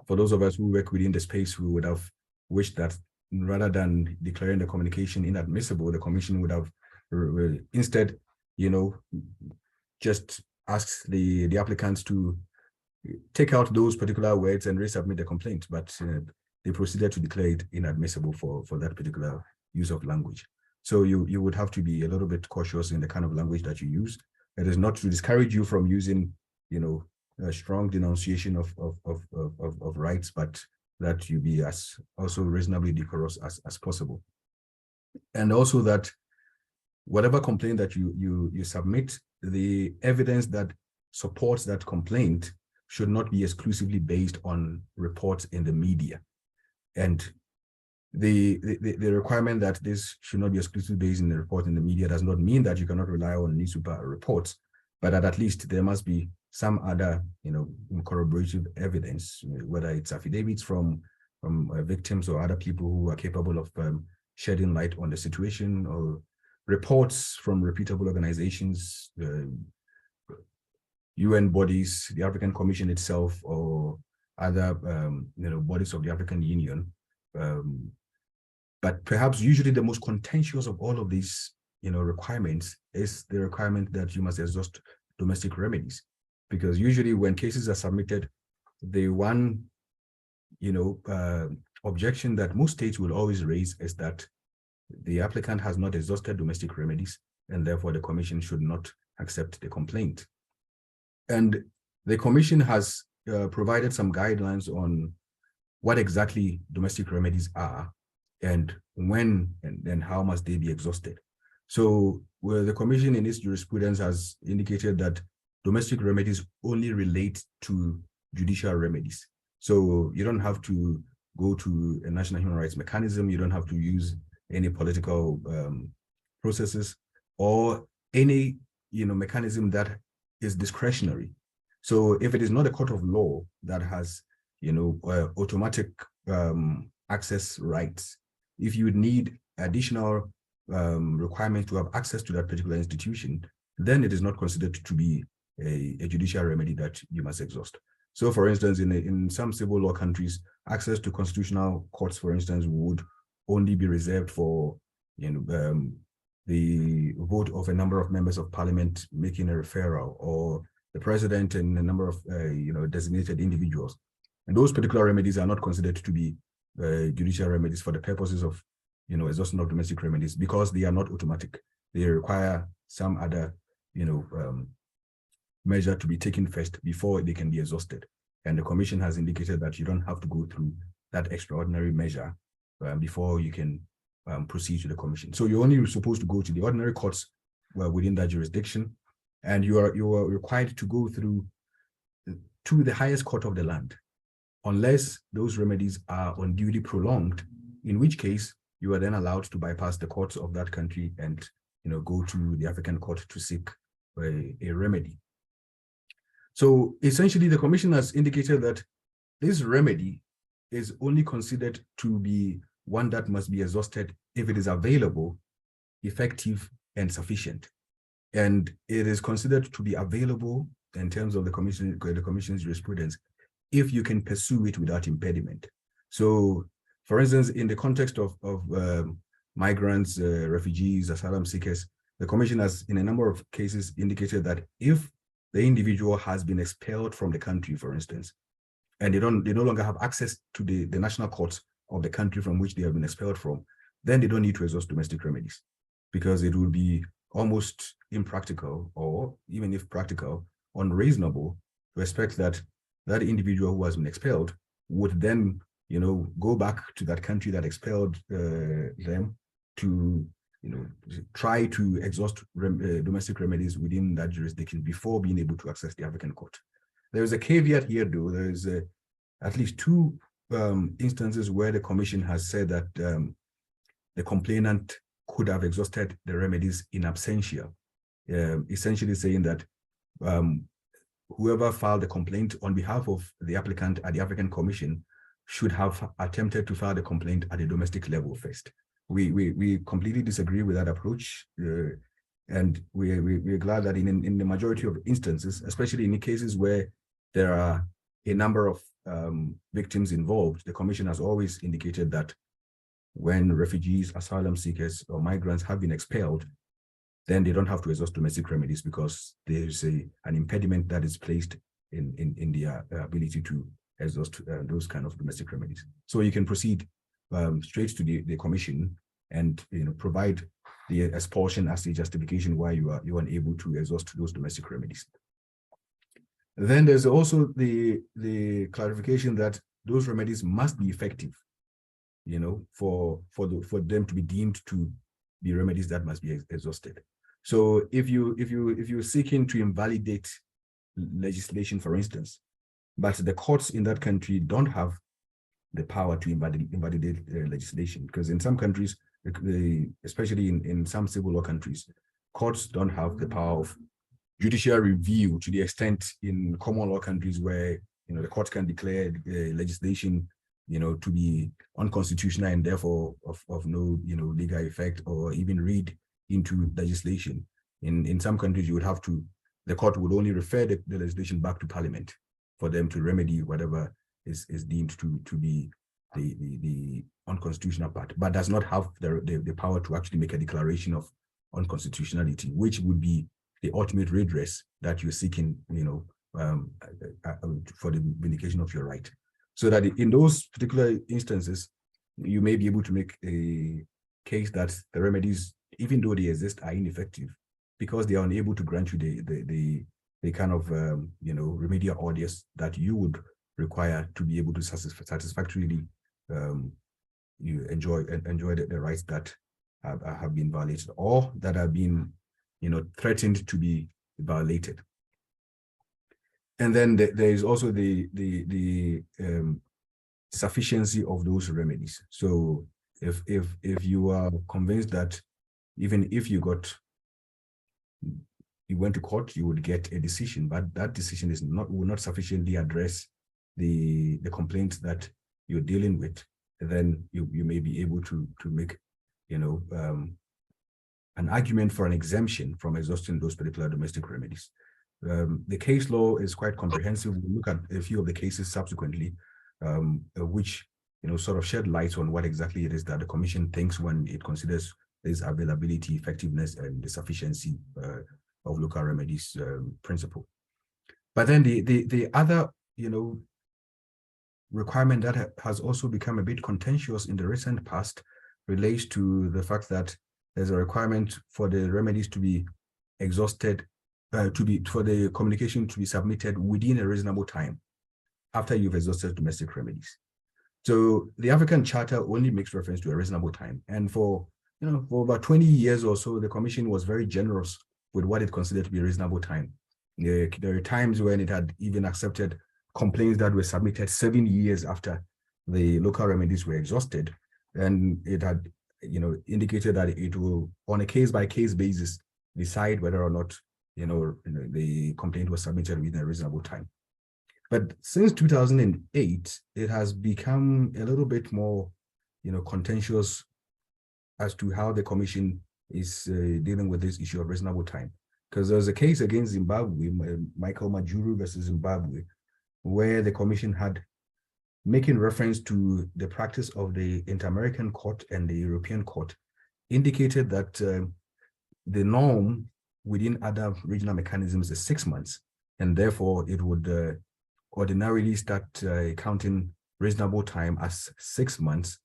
for those of us who work within the space, we would have wished that rather than declaring the communication inadmissible, the Commission would have instead, just asked the applicants to take out those particular words and resubmit the complaint, but they proceeded to declare it inadmissible for that particular use of language. So you would have to be a little bit cautious in the kind of language that you use. It is not to discourage you from using, a strong denunciation of rights, but that you be as also reasonably decorous as possible. And also that whatever complaint that you submit, the evidence that supports that complaint should not be exclusively based on reports in the media. And the requirement that this should not be exclusively based in the report in the media does not mean that you cannot rely on newspaper reports, but that at least there must be some other, corroborative evidence, whether it's affidavits from victims or other people who are capable of shedding light on the situation, or reports from reputable organizations, UN bodies, the African Commission itself, or other bodies of the African Union. But perhaps usually the most contentious of all of these requirements is the requirement that you must exhaust domestic remedies, because usually when cases are submitted, the one objection that most states will always raise is that the applicant has not exhausted domestic remedies, and therefore the Commission should not accept the complaint. And the Commission has provided some guidelines on what exactly domestic remedies are, and when and how must they be exhausted. So where the Commission in its jurisprudence has indicated that domestic remedies only relate to judicial remedies. So you don't have to go to a national human rights mechanism, you don't have to use any political processes or any mechanism that is discretionary. So if it is not a court of law that has automatic access rights, if you need additional requirements to have access to that particular institution, then it is not considered to be a judicial remedy that you must exhaust. So for instance, in some civil law countries, access to constitutional courts, for instance, would only be reserved for the the vote of a number of members of parliament making a referral, or the president and a number of designated individuals. And those particular remedies are not considered to be judicial remedies for the purposes of exhaustion of domestic remedies, because they are not automatic. They require some other measure to be taken first before they can be exhausted. And the commission has indicated that you don't have to go through that extraordinary measure before you can proceed to the commission. So you're only supposed to go to the ordinary courts within that jurisdiction, and you are required to go through to the highest court of the land, unless those remedies are unduly prolonged, in which case you are then allowed to bypass the courts of that country and go to the African court to seek a remedy. So essentially, the commission has indicated that this remedy is only considered to be one that must be exhausted if it is available, effective, and sufficient. And it is considered to be available in terms of the commission's jurisprudence if you can pursue it without impediment. So, for instance, in the context of migrants, refugees, asylum seekers, the commission has, in a number of cases, indicated that if the individual has been expelled from the country, for instance, and they no longer have access to the national courts of the country from which they have been expelled from, then they don't need to exhaust domestic remedies, because it would be almost impractical, or even if practical, unreasonable to expect that that individual who has been expelled would then, go back to that country that expelled them to, try to exhaust domestic remedies within that jurisdiction before being able to access the African court. There is a caveat here, though. There is at least two instances where the commission has said that the complainant could have exhausted the remedies in absentia, essentially saying that whoever filed the complaint on behalf of the applicant at the African Commission should have attempted to file the complaint at the domestic level first. We completely disagree with that approach, and we're glad that in the majority of instances, especially in the cases where there are a number of victims involved, the commission has always indicated that when refugees, asylum seekers, or migrants have been expelled, then they don't have to exhaust domestic remedies, because there's an impediment that is placed in their ability to exhaust those kind of domestic remedies. So you can proceed straight to the commission and provide the expulsion as a justification why you are unable to exhaust those domestic remedies. Then there's also the clarification that those remedies must be effective, for them to be deemed to be remedies that must be exhausted. So if you're seeking to invalidate legislation, for instance, but the courts in that country don't have the power to invalidate legislation, because in some countries, especially in some civil law countries, courts don't have the power of judicial review to the extent in common law countries where the court can declare legislation to be unconstitutional and therefore of no legal effect, or even read into legislation. In some countries, you would have to, the court would only refer the legislation back to parliament for them to remedy whatever is deemed to be the unconstitutional part, but does not have the power to actually make a declaration of unconstitutionality, which would be the ultimate redress that you're seeking, for the vindication of your right. So that in those particular instances, you may be able to make a case that the remedies, even though they exist, are ineffective, because they are unable to grant you the kind of remedial orders that you would require to be able to satisfactorily you enjoy the rights that have been violated, or that have been threatened to be violated. And then there is also the sufficiency of those remedies. So if you are convinced that even if you went to court, you would get a decision, but that decision will not sufficiently address the complaint that you're dealing with, then you may be able to make an argument for an exemption from exhausting those particular domestic remedies. The case law is quite comprehensive. We'll look at a few of the cases subsequently, which sort of shed light on what exactly it is that the commission thinks when it considers this availability, effectiveness, and the sufficiency of local remedies principle. But then the other, requirement that has also become a bit contentious in the recent past relates to the fact that there's a requirement for the remedies to be exhausted, for the communication to be submitted within a reasonable time after you've exhausted domestic remedies. So the African Charter only makes reference to a reasonable time. And for about 20 years or so, the Commission was very generous with what it considered to be a reasonable time. There are times when it had even accepted complaints that were submitted 7 years after the local remedies were exhausted. And it had, indicated that it will, on a case-by-case basis, decide whether or not, the complaint was submitted within a reasonable time. But since 2008, it has become a little bit more, contentious as to how the Commission is dealing with this issue of reasonable time. Because there's a case against Zimbabwe, Michael Majuru versus Zimbabwe, where the Commission had, making reference to the practice of the Inter-American Court and the European Court, indicated that the norm within other regional mechanisms is 6 months, and therefore it would ordinarily start counting reasonable time as 6 months.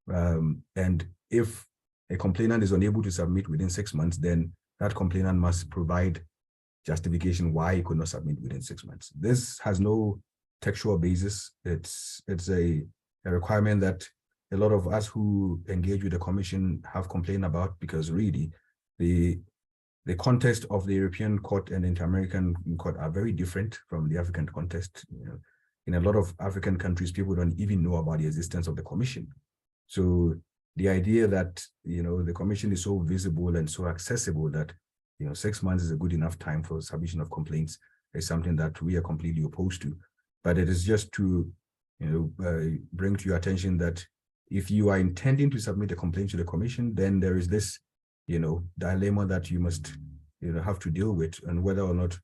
And if a complainant is unable to submit within 6 months, then that complainant must provide justification why he could not submit within 6 months. This has no textual basis. It's a requirement that a lot of us who engage with the Commission have complained about, because really the context of the European Court and the Inter-American Court are very different from the African context. In a lot of African countries, people don't even know about the existence of the Commission. So the idea that, the Commission is so visible and so accessible that, 6 months is a good enough time for submission of complaints is something that we are completely opposed to. But it is just to, bring to your attention that if you are intending to submit a complaint to the Commission, then there is this, dilemma that you must, have to deal with, and whether or not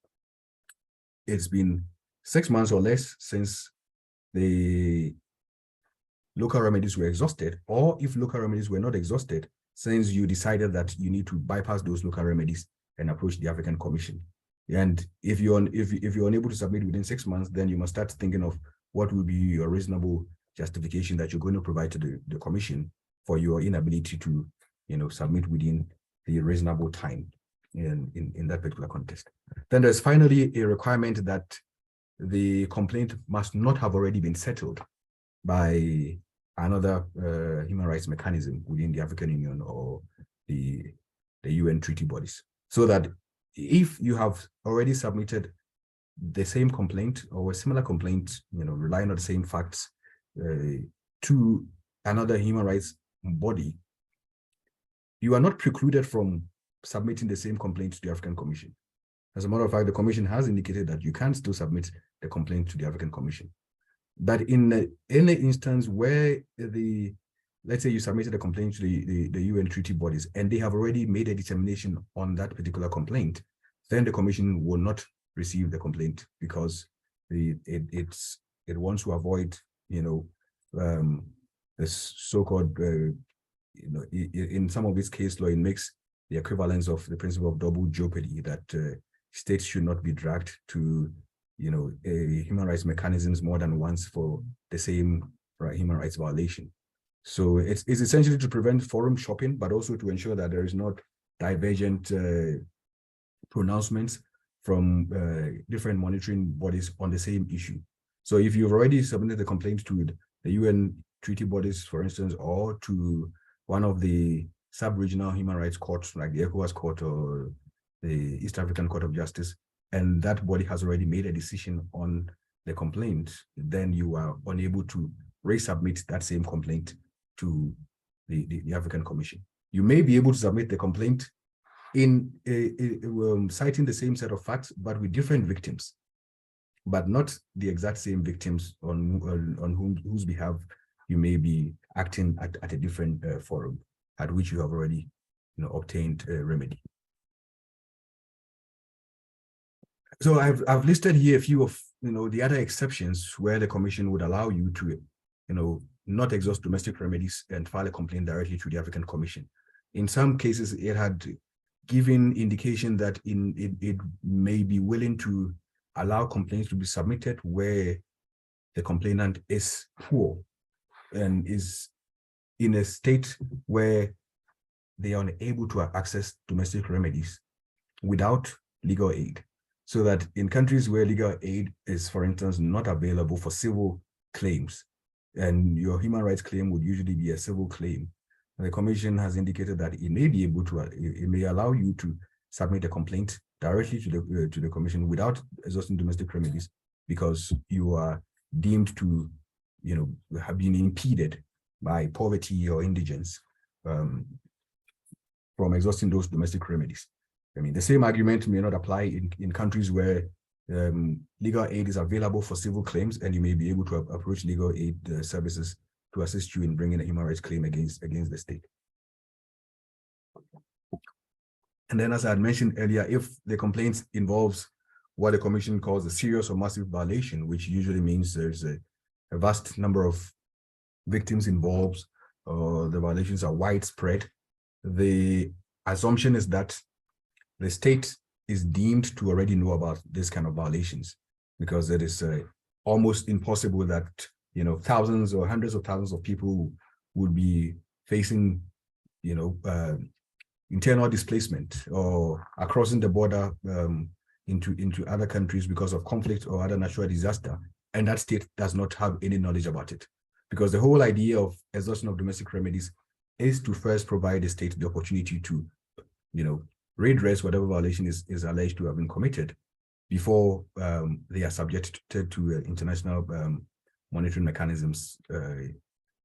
it's been 6 months or less since the local remedies were exhausted, or if local remedies were not exhausted, since you decided that you need to bypass those local remedies and approach the African Commission. And if you're unable to submit within 6 months, then you must start thinking of what will be your reasonable justification that you're going to provide to the Commission for your inability to, submit within the reasonable time in that particular context. Then there's finally a requirement that the complaint must not have already been settled by another human rights mechanism within the African Union or the UN treaty bodies. So that if you have already submitted the same complaint or a similar complaint, relying on the same facts to another human rights body, you are not precluded from submitting the same complaint to the African Commission. As a matter of fact, the Commission has indicated that you can still submit the complaint to the African Commission. But in any instance where let's say you submitted a complaint to the UN treaty bodies and they have already made a determination on that particular complaint, then the Commission will not receive the complaint, because it wants to avoid, this so-called, in some of its case law, it makes the equivalence of the principle of double jeopardy, that states should not be dragged to, human rights mechanisms more than once for the same human rights violation. So it's essentially to prevent forum shopping, but also to ensure that there is not divergent pronouncements from different monitoring bodies on the same issue. So if you've already submitted the complaint to the UN treaty bodies, for instance, or to one of the sub-regional human rights courts like the ECOWAS Court or the East African Court of Justice, and that body has already made a decision on the complaint, then you are unable to resubmit that same complaint to the African Commission. You may be able to submit the complaint in citing the same set of facts, but with different victims, but not the exact same victims on whose behalf you may be acting at a different forum at which you have already obtained a remedy. So I've listed here a few of the other exceptions where the Commission would allow you to not exhaust domestic remedies and file a complaint directly to the African Commission. in some cases, it had given indication that it may be willing to allow complaints to be submitted where the complainant is poor and is in a state where they are unable to access domestic remedies without legal aid. So that in countries where legal aid is, for instance, not available for civil claims, and your human rights claim would usually be a civil claim, the Commission has indicated that it may be able to, it may allow you to submit a complaint directly to the Commission without exhausting domestic remedies, because you are deemed to, have been impeded by poverty or indigence from exhausting those domestic remedies. I mean, the same argument may not apply in countries where legal aid is available for civil claims, and you may be able to approach legal aid services to assist you in bringing a human rights claim against the state. And then, as I had mentioned earlier, if the complaint involves what the Commission calls a serious or massive violation, which usually means there's a vast number of victims involved, or the violations are widespread, the assumption is that the state is deemed to already know about this kind of violations, because it is almost impossible that thousands or hundreds of thousands of people would be facing internal displacement or are crossing the border into other countries because of conflict or other natural disaster, and that state does not have any knowledge about it. Because the whole idea of exhaustion of domestic remedies is to first provide the state the opportunity to redress whatever violation is alleged to have been committed before they are subjected to international monitoring mechanisms,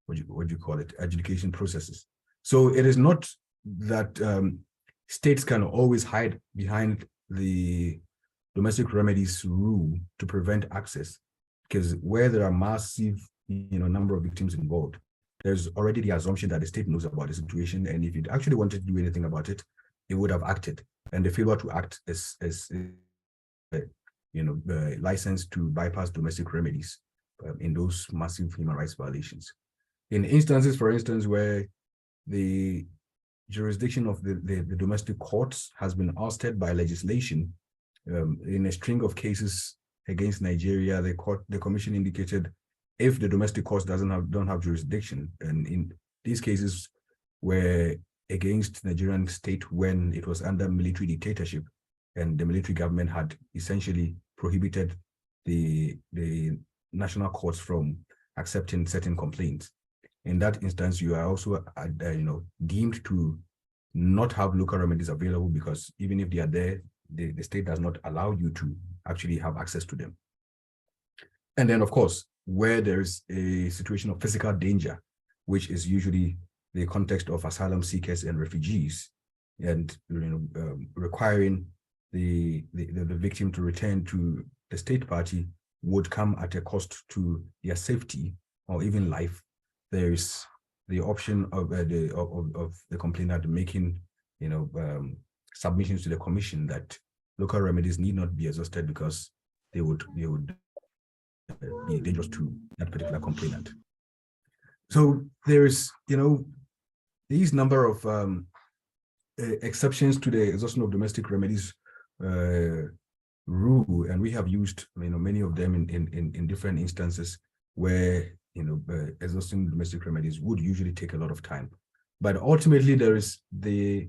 what do you call it, adjudication processes. So it is not that states can always hide behind the domestic remedies rule to prevent access, because where there are massive number of victims involved, there's already the assumption that the state knows about the situation, and if it actually wanted to do anything about it, it would have acted. And the failure to act is licensed to bypass domestic remedies in those massive human rights violations. In instances, for instance, where the jurisdiction of the domestic courts has been ousted by legislation, in a string of cases against Nigeria, the Commission indicated if the domestic courts don't have jurisdiction, and in these cases were against Nigerian state when it was under military dictatorship, and the military government had essentially prohibited the national courts from accepting certain complaints. In that instance, you are also deemed to not have local remedies available, because even if they are there, the state does not allow you to actually have access to them. And then, of course, where there's a situation of physical danger, which is usually the context of asylum seekers and refugees, and requiring the victim to return to the state party would come at a cost to their safety or even life. There is the option of the complainant making submissions to the Commission that local remedies need not be exhausted because they would be dangerous to that particular complainant. So there is these number of exceptions to the exhaustion of domestic remedies rule, and we have used many of them in different instances where exhausting domestic remedies would usually take a lot of time. But ultimately, there is the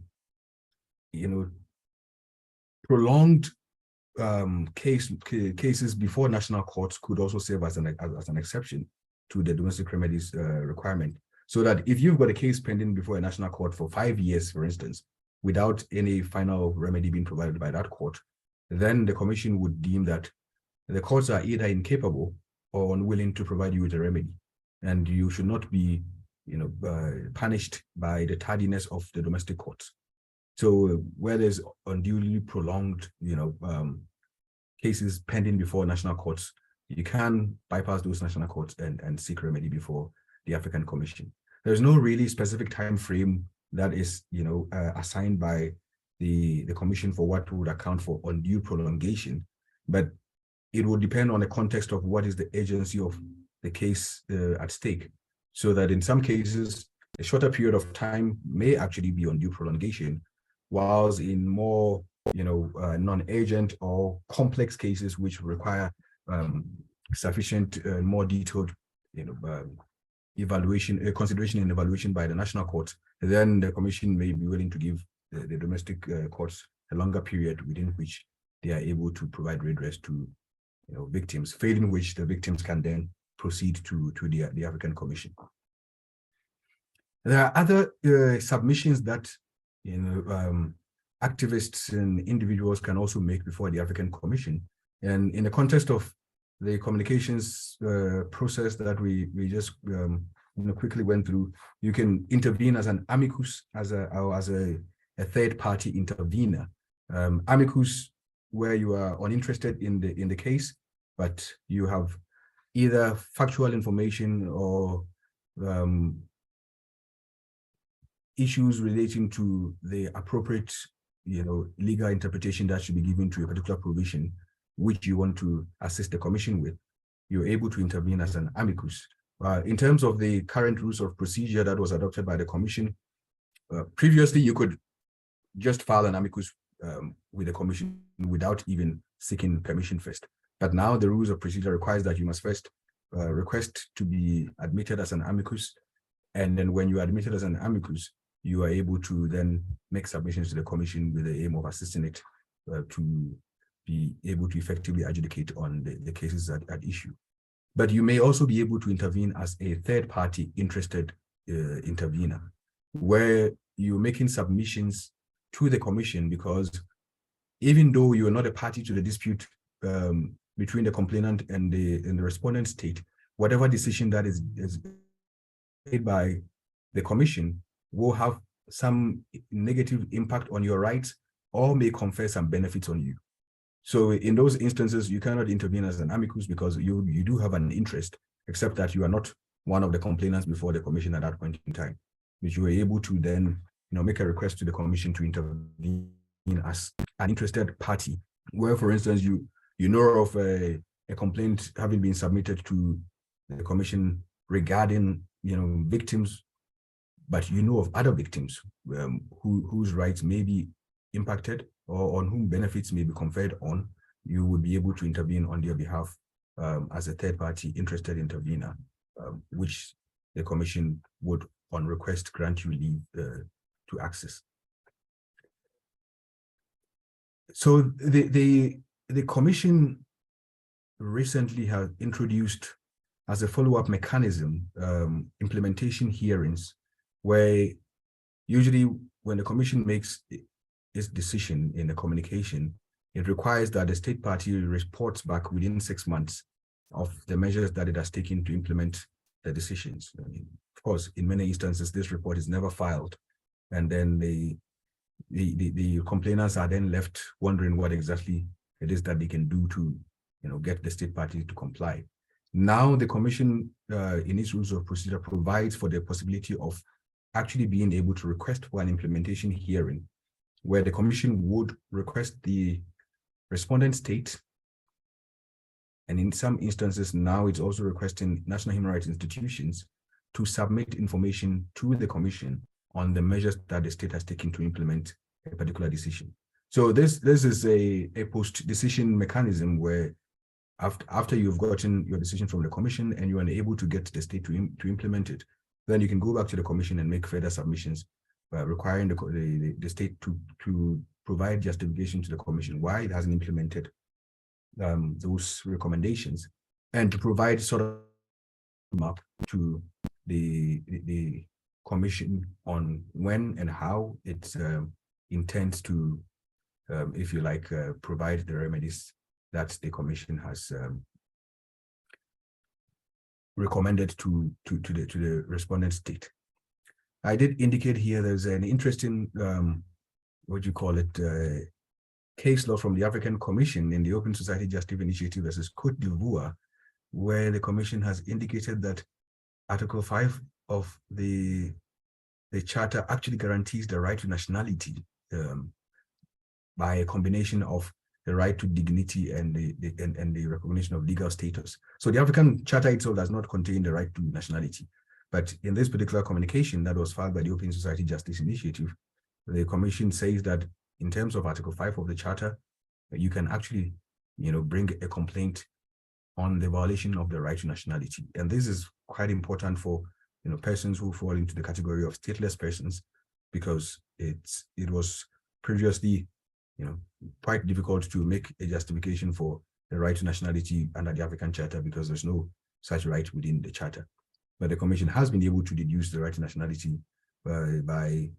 prolonged cases before national courts could also serve as an exception to the domestic remedies requirement. So that if you've got a case pending before a national court for 5 years, for instance, without any final remedy being provided by that court, then the Commission would deem that the courts are either incapable or unwilling to provide you with a remedy, and you should not be punished by the tardiness of the domestic courts. So where there's unduly prolonged cases pending before national courts, you can bypass those national courts and seek remedy before the African Commission. There's no really specific time frame that is assigned by the Commission for what would account for undue prolongation, but it would depend on the context of what is the agency of the case at stake. So that in some cases, a shorter period of time may actually be undue prolongation, whilst in more, non-urgent or complex cases which require sufficient, more detailed, evaluation, consideration and evaluation by the national court, then the commission may be willing to give the domestic courts a longer period within which they are able to provide redress to, victims, failing which the victims can then proceed to the African Commission. There are other submissions that, activists and individuals can also make before the African Commission. And in the context of the communications process that we just quickly went through, you can intervene as an amicus, as a third-party intervener. Amicus, where you are uninterested in the case, but you have either factual information or issues relating to the appropriate, legal interpretation that should be given to a particular provision, which you want to assist the commission with. You're able to intervene as an amicus. In terms of the current rules of procedure that was adopted by the commission, previously you could just file an amicus with the commission without even seeking permission first. But now the rules of procedure requires that you must first request to be admitted as an amicus. And then when you are admitted as an amicus, you are able to then make submissions to the commission with the aim of assisting it to be able to effectively adjudicate on the cases at issue. But you may also be able to intervene as a third-party interested intervener, where you're making submissions to the commission, because even though you are not a party to the dispute between the complainant and the respondent state, whatever decision that is made by the commission will have some negative impact on your rights or may confer some benefits on you. So in those instances, you cannot intervene as an amicus because you do have an interest, except that you are not one of the complainants before the commission at that point in time, which you are able to then make a request to the commission to intervene as an interested party, where, for instance, you know of a complaint having been submitted to the commission regarding victims, but you know of other victims whose rights may be impacted or on whom benefits may be conferred on. You would be able to intervene on their behalf as a third-party interested intervener, which the commission would, on request, grant you leave to access. So the commission recently has introduced, as a follow-up mechanism, implementation hearings, where usually when the commission makes its decision in the communication, it requires that the state party reports back within 6 months of the measures that it has taken to implement the decisions. Of course, in many instances, this report is never filed, and then the complainants are then left wondering what exactly it is that they can do to get the state party to comply. Now the commission in its rules of procedure provides for the possibility of actually being able to request for an implementation hearing, where the commission would request the respondent state, and in some instances now it's also requesting national human rights institutions to submit information to the commission on the measures that the state has taken to implement a particular decision. So this is a post-decision mechanism where after you've gotten your decision from the commission and you are unable to get the state to implement it, then you can go back to the commission and make further submissions requiring the state to provide justification to the commission why it hasn't implemented those recommendations, and to provide sort of map to the commission on when and how it intends to, if you like, provide the remedies that the commission has recommended to the respondent state. I did indicate here there's an interesting, what do you call it, case law from the African Commission in the Open Society Justice Initiative versus Cote d'Ivoire, where the commission has indicated that Article 5 of the charter actually guarantees the right to nationality by a combination of the right to dignity and the recognition of legal status. So the African Charter itself does not contain the right to nationality, But in this particular communication that was filed by the Open Society Justice Initiative, the Commission says that in terms of Article 5 of the Charter, you can actually, bring a complaint on the violation of the right to nationality. And this is quite important for, persons who fall into the category of stateless persons, because it was previously, quite difficult to make a justification for the right to nationality under the African Charter because there's no such right within the Charter. But the Commission has been able to deduce the right to nationality by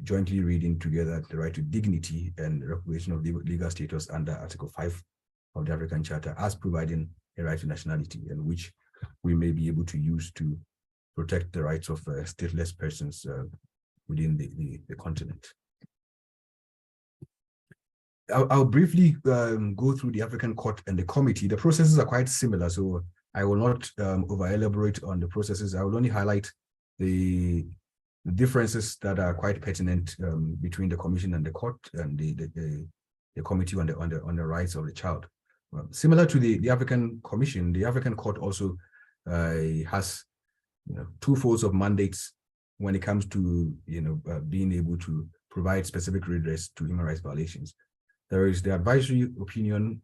jointly reading together the right to dignity and recognition of legal status under Article 5 of the African Charter as providing a right to nationality, and which we may be able to use to protect the rights of stateless persons within the continent. I'll briefly go through the African Court and the committee. The processes are quite similar, so I will not over-elaborate on the processes. I will only highlight the differences that are quite pertinent between the Commission and the Court and the committee on the rights of the child. Similar to the African Commission, the African Court also has two folds of mandates when it comes to being able to provide specific redress to human rights violations. There is the advisory opinion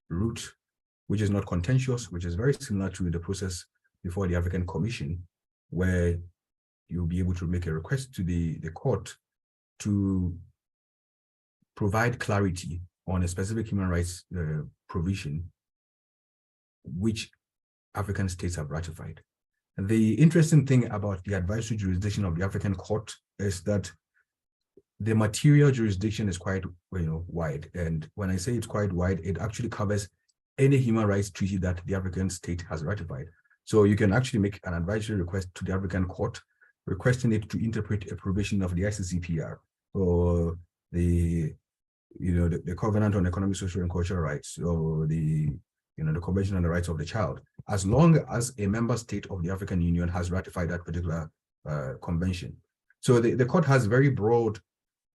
route, which is not contentious, which is very similar to the process before the African Commission, where you'll be able to make a request to the court to provide clarity on a specific human rights provision which African states have ratified. And the interesting thing about the advisory jurisdiction of the African Court is that the material jurisdiction is quite wide. And when I say it's quite wide, it actually covers any human rights treaty that the African state has ratified. So you can actually make an advisory request to the African Court requesting it to interpret a provision of the ICCPR or the Covenant on Economic, Social, and Cultural Rights, or the Convention on the Rights of the Child, as long as a member state of the African Union has ratified that particular convention. So the court has very broad,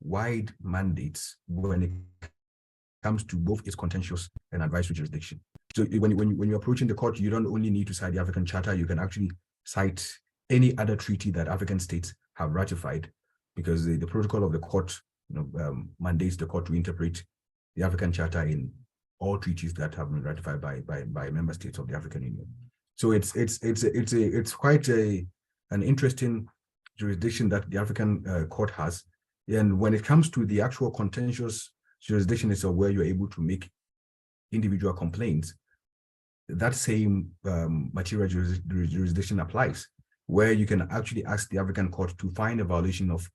wide mandates when it comes to both its contentious and advisory jurisdiction. So when you're approaching the court, you don't only need to cite the African Charter, you can actually cite any other treaty that African states have ratified, because the protocol of the court mandates the court to interpret the African Charter in all treaties that have been ratified by member states of the African Union. So it's quite an interesting jurisdiction that the African Court has. And when it comes to the actual contentious jurisdiction itself, where you're able to make individual complaints, that same material jurisdiction applies, where you can actually ask the African Court to find a violation of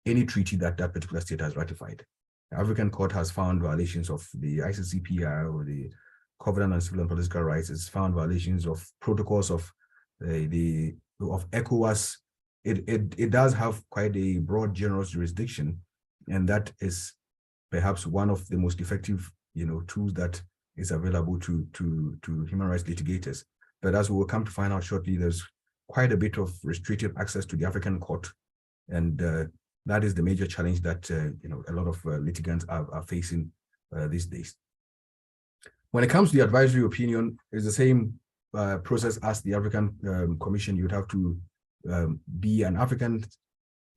any treaty that that particular state has ratified. The African Court has found violations of the ICCPR or the Covenant on Civil and Political Rights. It's found violations of protocols of ECOWAS. It does have quite a broad, generous jurisdiction, and that is perhaps one of the most effective, tools that is available to human rights litigators. But as we will come to find out shortly, there's quite a bit of restrictive access to the African Court, and that is the major challenge that a lot of litigants are facing these days. When it comes to the advisory opinion, it's the same process as the African Commission. You'd have to be an African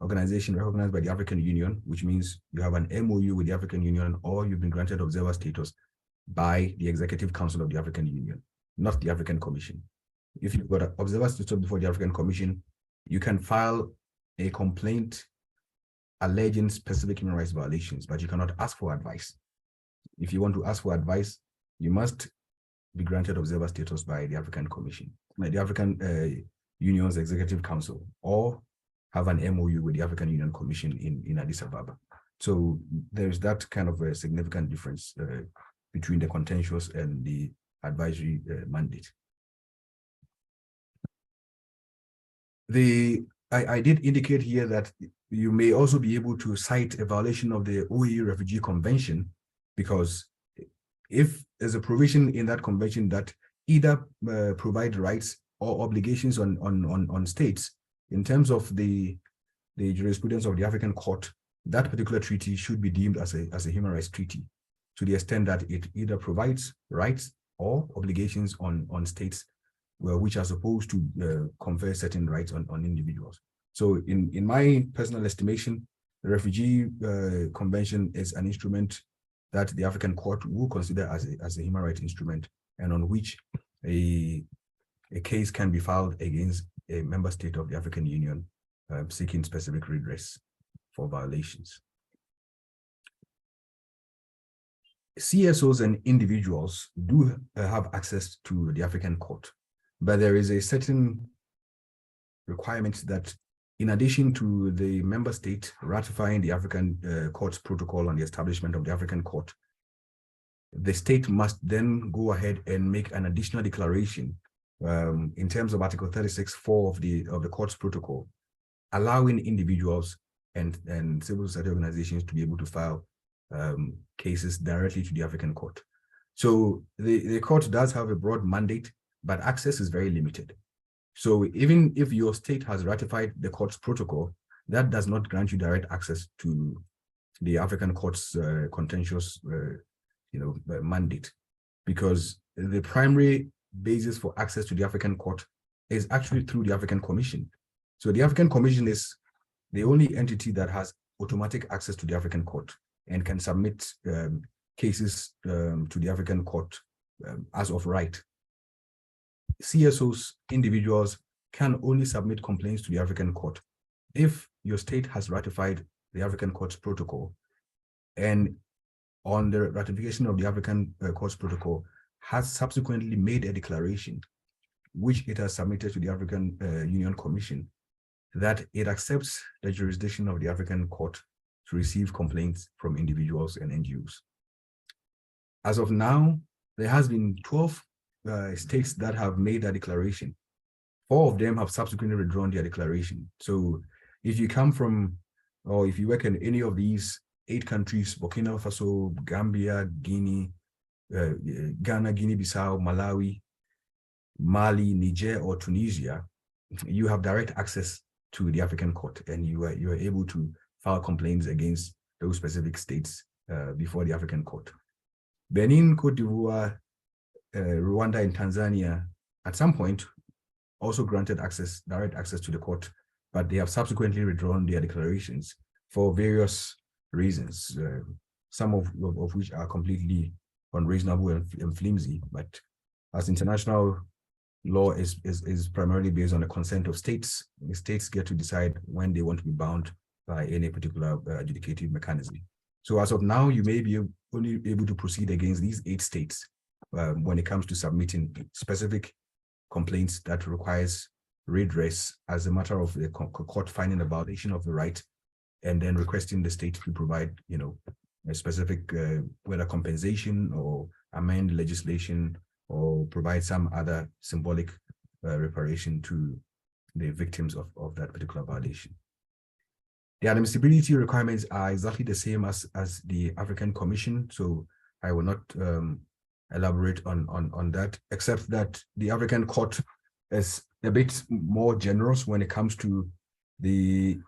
organization recognized by the African Union, which means you have an MOU with the African Union, or you've been granted observer status by the Executive Council of the African Union, not the African Commission. If you've got an observer status before the African Commission, you can file a complaint alleging specific human rights violations, but you cannot ask for advice. If you want to ask for advice, you must be granted observer status by the African Commission, by the African Union's Executive Council, or have an MOU with the African Union Commission in Addis Ababa. So there's that kind of a significant difference between the contentious and the advisory mandate. I did indicate here that you may also be able to cite a violation of the OAU Refugee Convention, because if there's a provision in that convention that either provide rights or obligations on states, in terms of the jurisprudence of the African Court, that particular treaty should be deemed as a human rights treaty, to the extent that it either provides rights or obligations on states which are supposed to confer certain rights on individuals. So in my personal estimation, the Refugee Convention is an instrument that the African Court will consider as a human rights instrument, and on which a case can be filed against a member state of the African Union seeking specific redress for violations. CSOs and individuals do have access to the African Court, but there is a certain requirement that in addition to the member state ratifying the African Court's protocol on the establishment of the African Court, the state must then go ahead and make an additional declaration in terms of Article 36(4) of the Court's protocol, allowing individuals and civil society organizations to be able to file cases directly to the African Court. So the court does have a broad mandate, but access is very limited. So even if your state has ratified the court's protocol, that does not grant you direct access to the African Court's contentious mandate, because the primary basis for access to the African Court is actually through the African Commission. So the African Commission is the only entity that has automatic access to the African Court and can submit cases to the African Court as of right. CSOs, individuals, can only submit complaints to the African Court if your state has ratified the African Court's protocol, and on the ratification of the African Court's protocol has subsequently made a declaration, which it has submitted to the African Union Commission, that it accepts the jurisdiction of the African Court to receive complaints from individuals and NGOs. As of now, there has been 12 states that have made that declaration. 4 of them have subsequently withdrawn their declaration. So if you come from, or if you work in any of these 8 countries, Burkina Faso, Gambia, Guinea, Ghana, Guinea-Bissau, Malawi, Mali, Niger, or Tunisia, you have direct access to the African Court, and you are able to file complaints against those specific states before the African Court. Benin, Cote d'Ivoire, Rwanda, and Tanzania at some point also granted direct access to the court, but they have subsequently withdrawn their declarations for various reasons, some of which are completely unreasonable and flimsy. But as international law is primarily based on the consent of states, the states get to decide when they want to be bound by any particular adjudicative mechanism. So as of now, you may be only able to proceed against these 8 states when it comes to submitting specific complaints that requires redress as a matter of the court finding a violation of the right, and then requesting the state to provide, a specific whether compensation or amend legislation or provide some other symbolic reparation to the victims of that particular violation. The admissibility requirements are exactly the same as the African Commission, so I will not elaborate on that, except that the African Court is a bit more generous when it comes to the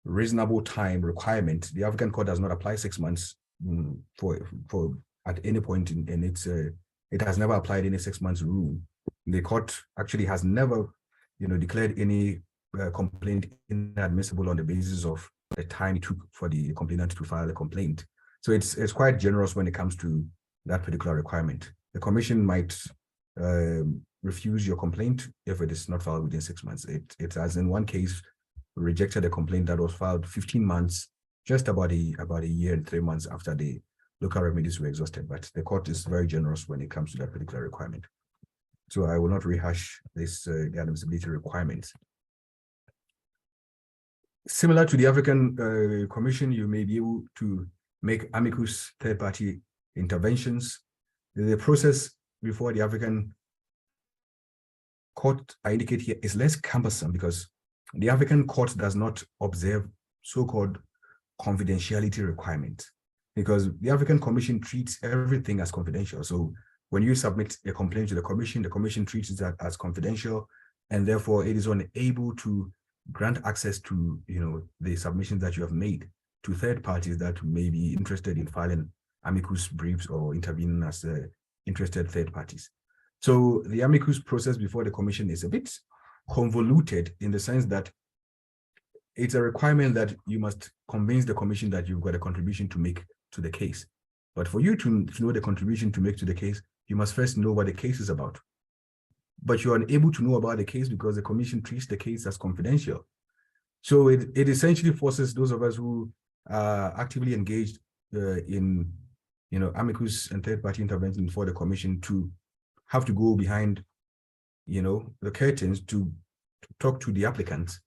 reasonable time requirement. The African Court does not apply 6 months for at any point in its it has never applied any 6 months rule. The court actually has never declared any complaint inadmissible on the basis of the time it took for the complainant to file a complaint. So it's quite generous when it comes to that particular requirement. The commission might refuse your complaint if it is not filed within 6 months. It has in one case rejected a complaint that was filed 15 months, just about a year and 3 months after the local remedies were exhausted. But the court is very generous when it comes to that particular requirement. So I will not rehash this the admissibility requirements. Similar to the African Commission, you may be able to make amicus third-party interventions. The process before the African Court, I indicate here, is less cumbersome because the African Court does not observe so-called confidentiality requirements, because the African Commission treats everything as confidential. So when you submit a complaint to the Commission treats it as confidential, and therefore it is unable to grant access to the submissions that you have made to third parties that may be interested in filing amicus briefs or intervening as interested third parties. So the amicus process before the commission is a bit convoluted in the sense that it's a requirement that you must convince the commission that you've got a contribution to make to the case. But for you to know the contribution to make to the case, you must first know what the case is about. But you are unable to know about the case because the commission treats the case as confidential. So it essentially forces those of us who are actively engaged in amicus and third-party intervention for the commission to have to go behind the curtains to talk to the applicants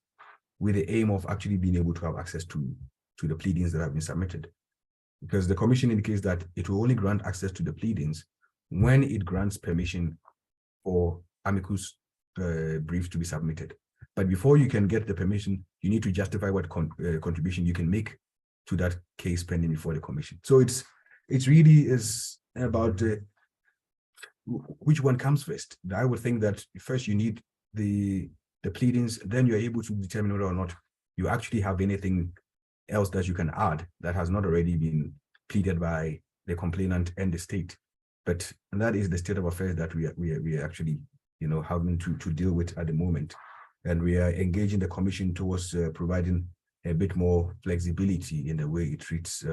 with the aim of actually being able to have access to the pleadings that have been submitted. Because the commission indicates that it will only grant access to the pleadings when it grants permission for amicus briefs to be submitted. But before you can get the permission, you need to justify what contribution you can make to that case pending before the commission. So it's really is about which one comes first. I would think that first you need the pleadings, then you're able to determine whether or not you actually have anything else that you can add that has not already been pleaded by the complainant and the state. But that is the state of affairs that we are actually having to deal with at the moment. And we are engaging the commission towards providing a bit more flexibility in the way it treats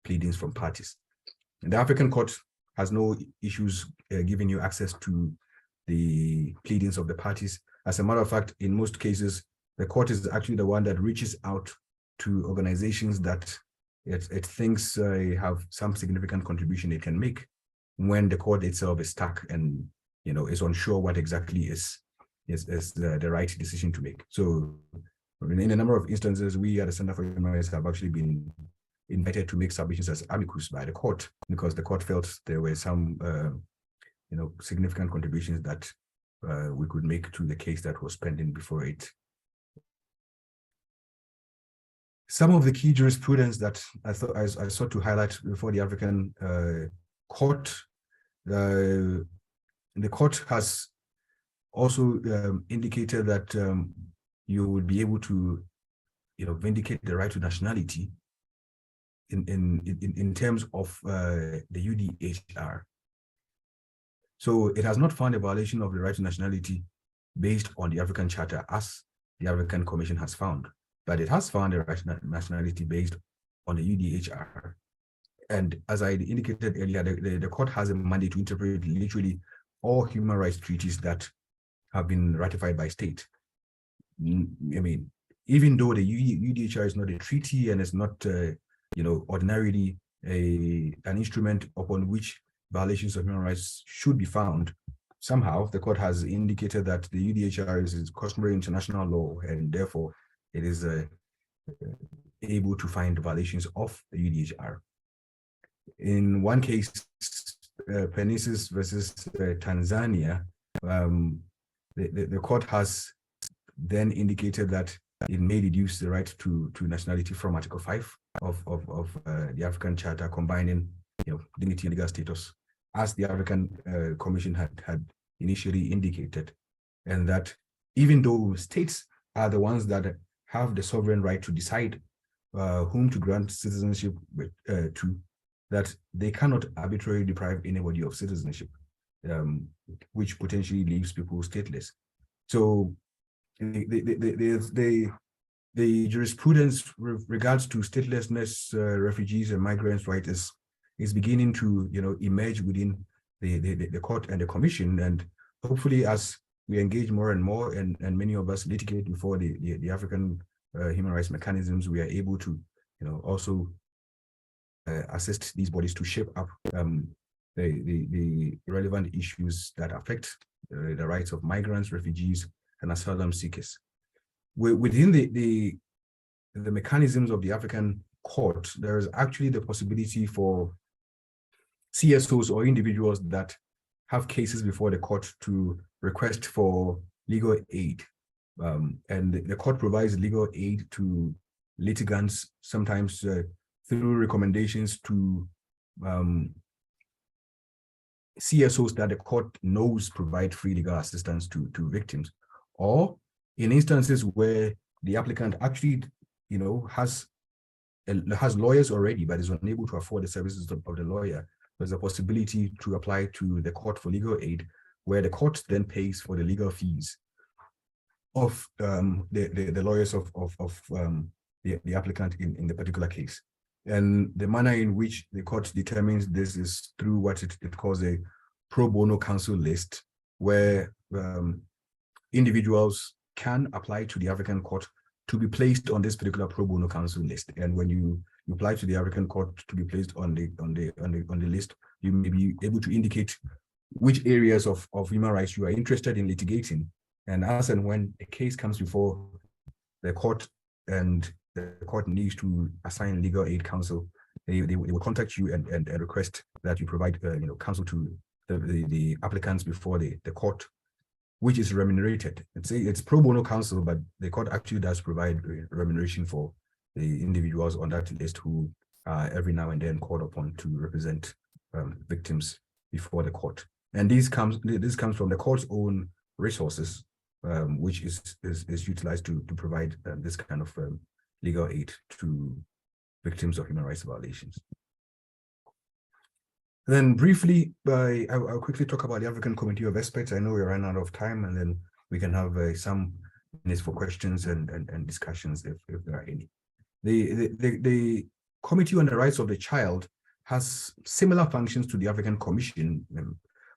pleadings from parties. And the African Court has no issues giving you access to the pleadings of the parties. As a matter of fact, in most cases, the court is actually the one that reaches out to organizations that it thinks have some significant contribution it can make when the court itself is stuck and is unsure what exactly is the right decision to make. So in a number of instances, we at the Center for Human Rights have actually been invited to make submissions as amicus by the court because the court felt there were some significant contributions that we could make to the case that was pending before it. Some of the key jurisprudence that I thought I sought to highlight before the African Court, the court has also indicated that you will be able to, vindicate the right to nationality in terms of the UDHR. So it has not found a violation of the right to nationality based on the African Charter as the African Commission has found, but it has found a right to nationality based on the UDHR. And as I indicated earlier, the court has a mandate to interpret literally all human rights treaties that have been ratified by state. I mean, even though the UDHR is not a treaty and it's not, ordinarily an instrument upon which violations of human rights should be found, somehow the court has indicated that the UDHR is customary international law and therefore it is able to find violations of the UDHR. In one case, Penises versus Tanzania, the court has then indicated that it may reduce the right to nationality from Article 5 of the African Charter, combining dignity and legal status, as the African Commission had initially indicated, and that even though states are the ones that have the sovereign right to decide whom to grant citizenship to, that they cannot arbitrarily deprive anybody of citizenship, which potentially leaves people stateless. So the jurisprudence with regards to statelessness, refugees and migrants' right is beginning to emerge within the court and the commission, and hopefully as we engage more and more and many of us litigate before the African human rights mechanisms, we are able to also assist these bodies to shape up the relevant issues that affect the rights of migrants, refugees, and asylum seekers. Within the mechanisms of the African Court, there is actually the possibility for CSOs or individuals that have cases before the court to request for legal aid. And the court provides legal aid to litigants, sometimes through recommendations to CSOs that the court knows provide free legal assistance to victims, or in instances where the applicant actually, has lawyers already, but is unable to afford the services of the lawyer. There's a possibility to apply to the court for legal aid, where the court then pays for the legal fees of the lawyers of the applicant in the particular case. And the manner in which the court determines this is through what it calls a pro bono counsel list, where individuals can apply to the African court to be placed on this particular pro bono counsel list. And when you apply to the African court to be placed on the list, you may be able to indicate which areas of human rights you are interested in litigating. And as and when a case comes before the court and the court needs to assign legal aid counsel, they will contact you and request that you provide counsel to the applicants before the court, which is remunerated. It's pro bono counsel, but the court actually does provide remuneration for the individuals on that list who are every now and then called upon to represent victims before the court. And this comes from the court's own resources, which is utilized to provide this kind of legal aid to victims of human rights violations. Then briefly, I'll quickly talk about the African Committee of Experts. I know we're running out of time, and then we can have some minutes for questions and discussions if there are any. The Committee on the Rights of the Child has similar functions to the African Commission,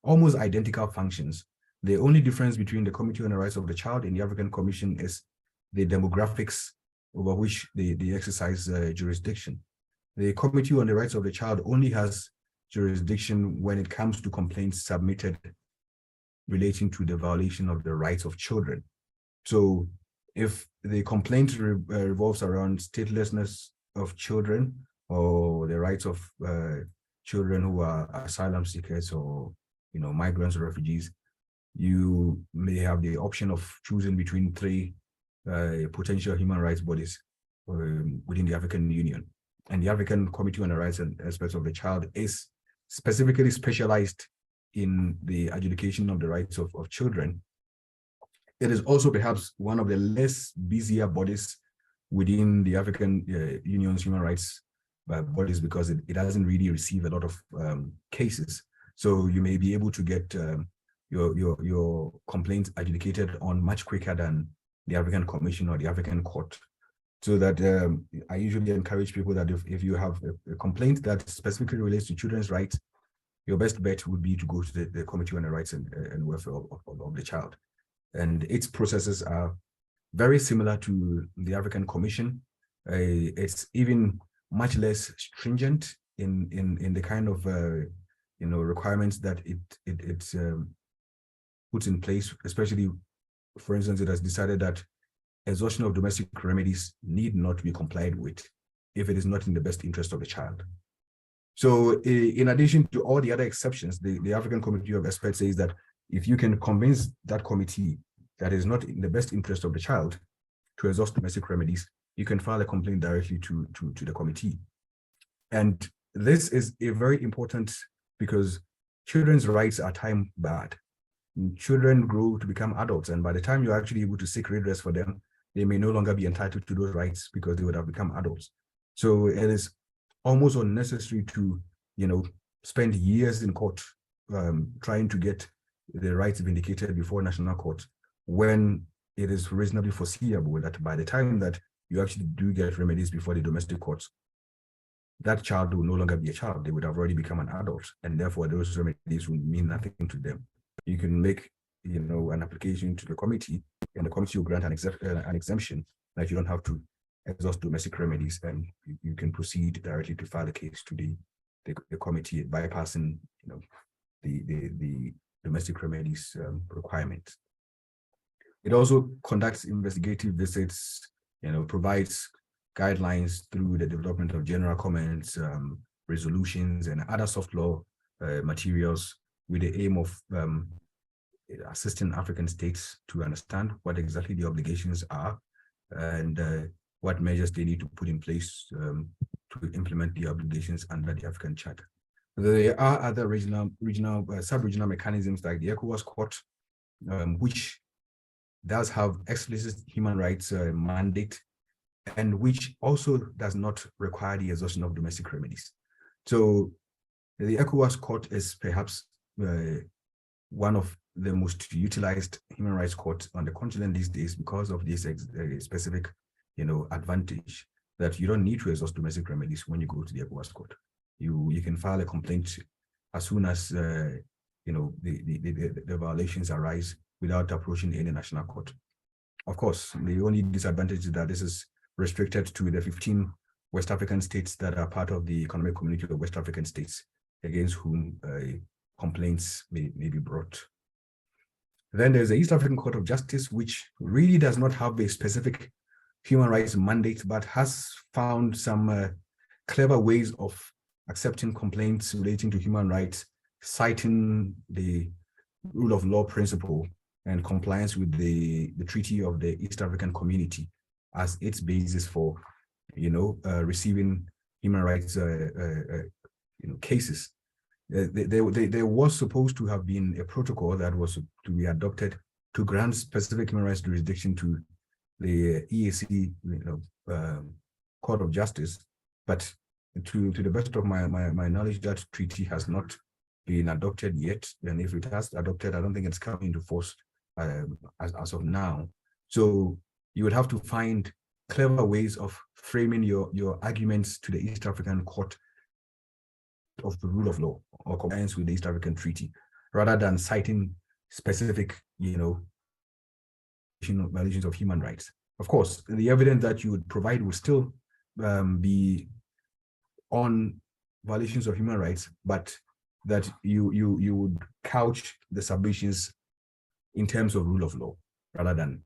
almost identical functions. The only difference between the Committee on the Rights of the Child and the African Commission is the demographics over which they exercise jurisdiction. The Committee on the Rights of the Child only has jurisdiction when it comes to complaints submitted relating to the violation of the rights of children. So if the complaint revolves around statelessness of children or the rights of children who are asylum seekers or migrants or refugees, you may have the option of choosing between three potential human rights bodies within the African Union. And the African Committee on the Rights and Aspects of the Child is specifically specialized in the adjudication of the rights of children. It is also perhaps one of the less busier bodies within the African Union's human rights bodies, because it doesn't really receive a lot of cases. So you may be able to get your complaints adjudicated on much quicker than the African Commission or the African Court. So that I usually encourage people that if you have a complaint that specifically relates to children's rights, your best bet would be to go to the Committee on the Rights and Welfare of the Child. And its processes are very similar to the African Commission. It's even much less stringent in the kind of requirements that it puts in place. Especially, for instance, it has decided that exhaustion of domestic remedies need not be complied with if it is not in the best interest of the child. So in addition to all the other exceptions, the African Committee of Experts says that if you can convince that committee that is not in the best interest of the child to exhaust domestic remedies, you can file a complaint directly to the committee. And this is a very important, because children's rights are time barred. Children grow to become adults, and by the time you're actually able to seek redress for them, they may no longer be entitled to those rights because they would have become adults. So it is almost unnecessary to, spend years in court trying to get the rights vindicated before national court, when it is reasonably foreseeable that by the time that you actually do get remedies before the domestic courts, that child will no longer be a child. They would have already become an adult, and therefore those remedies will mean nothing to them. You can make, an application to the committee, and the committee will grant an exemption that you don't have to exhaust domestic remedies, and you can proceed directly to file a case to the committee, bypassing, the domestic remedies requirements. It also conducts investigative visits, provides guidelines through the development of general comments, resolutions, and other soft law materials, with the aim of assisting African states to understand what exactly the obligations are and what measures they need to put in place to implement the obligations under the African Charter. There are other sub-regional mechanisms like the ECOWAS Court, which does have explicit human rights mandate, and which also does not require the exhaustion of domestic remedies. So the ECOWAS Court is perhaps one of the most utilized human rights court on the continent these days because of this specific, advantage that you don't need to exhaust domestic remedies when you go to the ECOWAS court. You can file a complaint as soon as the violations arise without approaching any national court. Of course, the only disadvantage is that this is restricted to the 15 West African states that are part of the Economic Community of West African States, against whom complaints may be brought. Then there's the East African Court of Justice, which really does not have a specific human rights mandate, but has found some clever ways of accepting complaints relating to human rights, citing the rule of law principle and compliance with the Treaty of the East African Community as its basis for, receiving human rights cases. There was supposed to have been a protocol that was to be adopted to grant specific human rights jurisdiction to the EAC, Court of Justice, but to the best of my knowledge, that treaty has not been adopted yet. And if it has adopted, I don't think it's coming into force as of now. So you would have to find clever ways of framing your arguments to the East African Court of the rule of law or compliance with the East African Treaty, rather than citing specific, violations of human rights. Of course, the evidence that you would provide will still be on violations of human rights, but that you would couch the submissions in terms of rule of law, rather than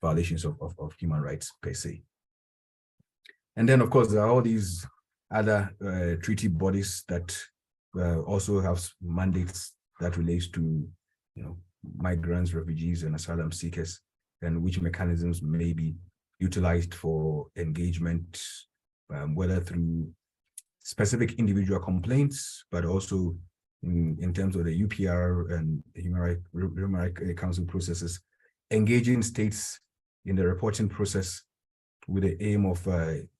violations of human rights per se. And then, of course, there are all these other treaty bodies that also have mandates that relates to migrants, refugees, and asylum seekers, and which mechanisms may be utilized for engagement, whether through specific individual complaints, but also in terms of the UPR and Human Rights Council processes, engaging states in the reporting process with the aim of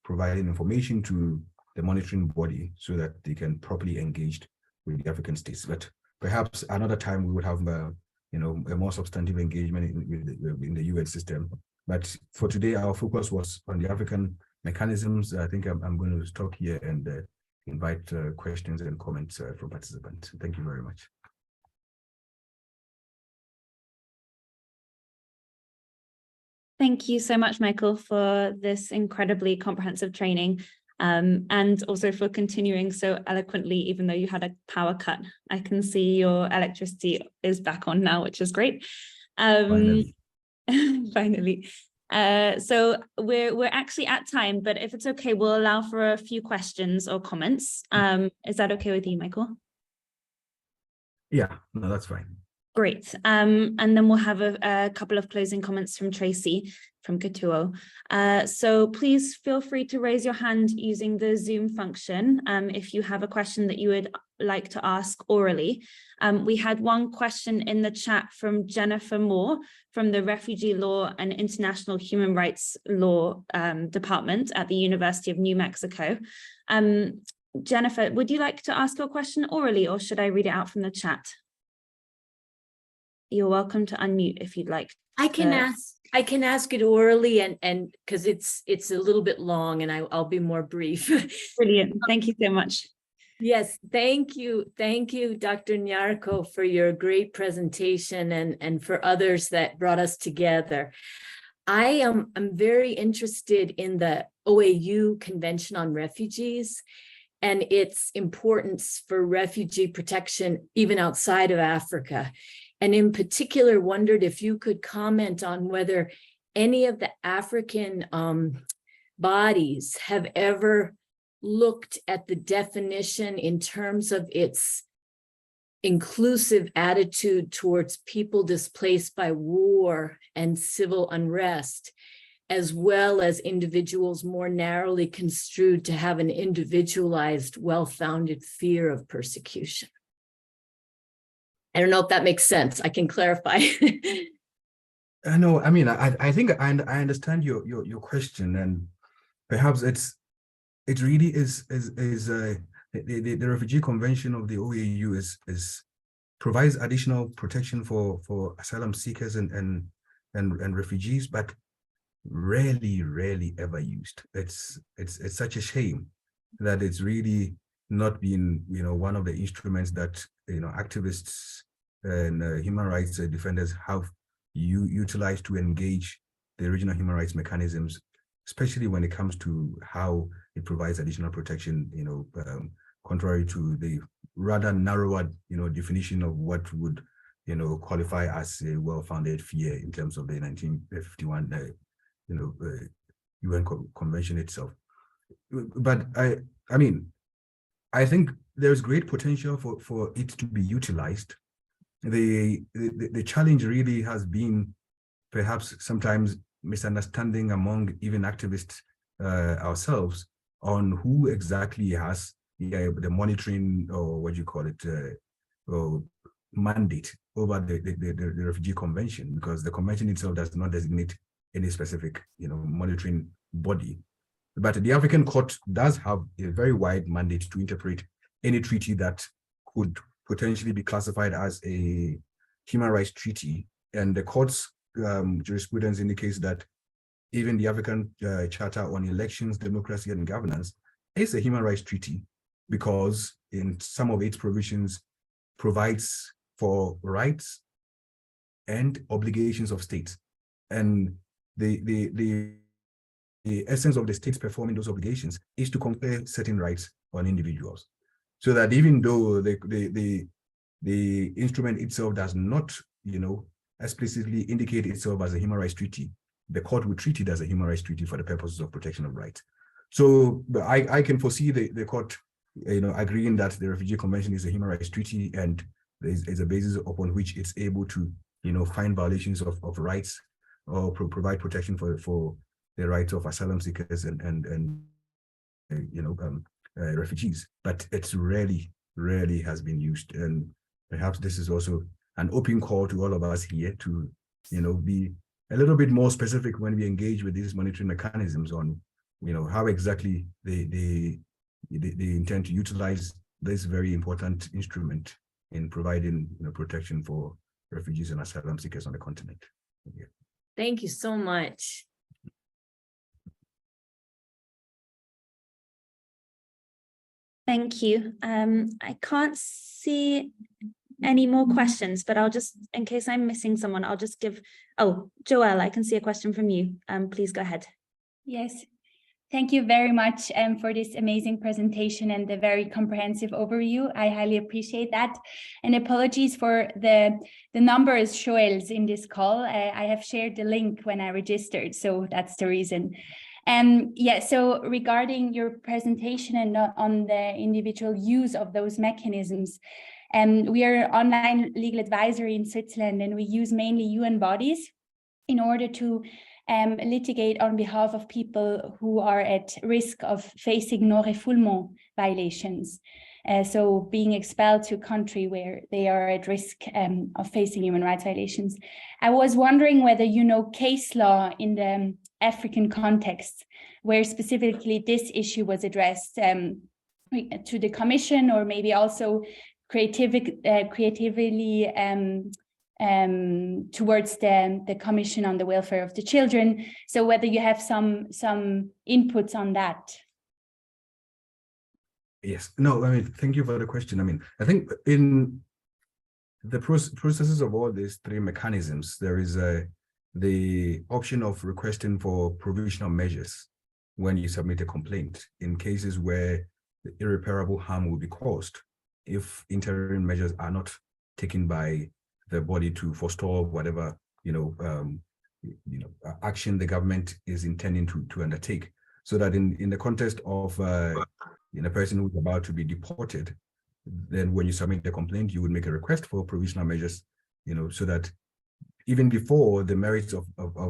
providing information to the monitoring body so that they can properly engage with the African states. But perhaps another time we would have a more substantive engagement in the UN system. But for today, our focus was on the African mechanisms. I think I'm going to stop here and invite questions and comments from participants. Thank you very much. Thank you so much, Michael, for this incredibly comprehensive training, and also for continuing so eloquently, even though you had a power cut. I can see your electricity is back on now, which is great. Finally. So we're actually at time, but if it's okay, we'll allow for a few questions or comments. Is that okay with you, Michael? Yeah, no, that's fine. Great. And then we'll have a couple of closing comments from Tracy from Katuo. So please feel free to raise your hand using the Zoom function if you have a question that you would like to ask orally. We had one question in the chat from Jennifer Moore from the Refugee Law and International Human Rights Law Department at the University of New Mexico. Jennifer, would you like to ask your question orally, or should I read it out from the chat? You're welcome to unmute if you'd like. I can ask it orally, and because it's a little bit long, and I'll be more brief. Brilliant. Thank you so much. Yes, thank you, Dr. Nyarko, for your great presentation, and for others that brought us together. I'm very interested in the OAU Convention on Refugees and its importance for refugee protection even outside of Africa. And in particular, wondered if you could comment on whether any of the African bodies have ever looked at the definition in terms of its inclusive attitude towards people displaced by war and civil unrest, as well as individuals more narrowly construed to have an individualized, well-founded fear of persecution. I don't know if that makes sense. I can clarify. No, I mean, I think I understand your question, and perhaps it really is the Refugee Convention of the OAU is provides additional protection for asylum seekers and refugees, but rarely ever used. It's such a shame that it's really not been, one of the instruments that, activists and human rights defenders have utilized to engage the regional human rights mechanisms, especially when it comes to how it provides additional protection, contrary to the rather narrower, definition of what would, qualify as a well-founded fear in terms of the 1951, UN Convention itself. But I think there's great potential for it to be utilized. The challenge really has been perhaps sometimes misunderstanding among even activists ourselves on who exactly has the monitoring, or what you call it, mandate over the Refugee Convention, because the convention itself does not designate any specific, monitoring body. But the African Court does have a very wide mandate to interpret any treaty that could potentially be classified as a human rights treaty. And the court's jurisprudence indicates that even the African Charter on Elections, Democracy, and Governance is a human rights treaty, because in some of its provisions provides for rights and obligations of states. And the essence of the states performing those obligations is to confer certain rights on individuals. So that even though the instrument itself does not, explicitly indicate itself as a human rights treaty, the court will treat it as a human rights treaty for the purposes of protection of rights. So I can foresee the court, agreeing that the Refugee Convention is a human rights treaty, and is a basis upon which it's able to, find violations of rights, or provide protection for the rights of asylum seekers and refugees. But it's rarely has been used. And perhaps this is also an open call to all of us here to, be a little bit more specific when we engage with these monitoring mechanisms on, how exactly they intend to utilize this very important instrument in providing, protection for refugees and asylum seekers on the continent. Yeah. Thank you so much. Thank you. I can't see any more questions, but I'll just, in case I'm missing someone, I'll just give, Joelle, I can see a question from you. Please go ahead. Yes, thank you very much for this amazing presentation and the very comprehensive overview. I highly appreciate that. And apologies for the numbers shows in this call. I have shared the link when I registered, so that's the reason. So regarding your presentation and on the individual use of those mechanisms, we are online legal advisory in Switzerland, and we use mainly UN bodies in order to litigate on behalf of people who are at risk of facing non-refoulement violations. So being expelled to a country where they are at risk of facing human rights violations. I was wondering whether you know case law in the African context where specifically this issue was addressed to the Commission, or maybe also creatively towards the Commission on the Welfare of the Children. So whether you have some inputs on that. Yes, no, thank you for the question. I think in the processes of all these three mechanisms, there is the option of requesting for provisional measures when you submit a complaint in cases where irreparable harm will be caused if interim measures are not taken by the body to forestall whatever action the government is intending to undertake. So that in the context of a person who's about to be deported, then when you submit the complaint, you would make a request for provisional measures, so that even before the merits of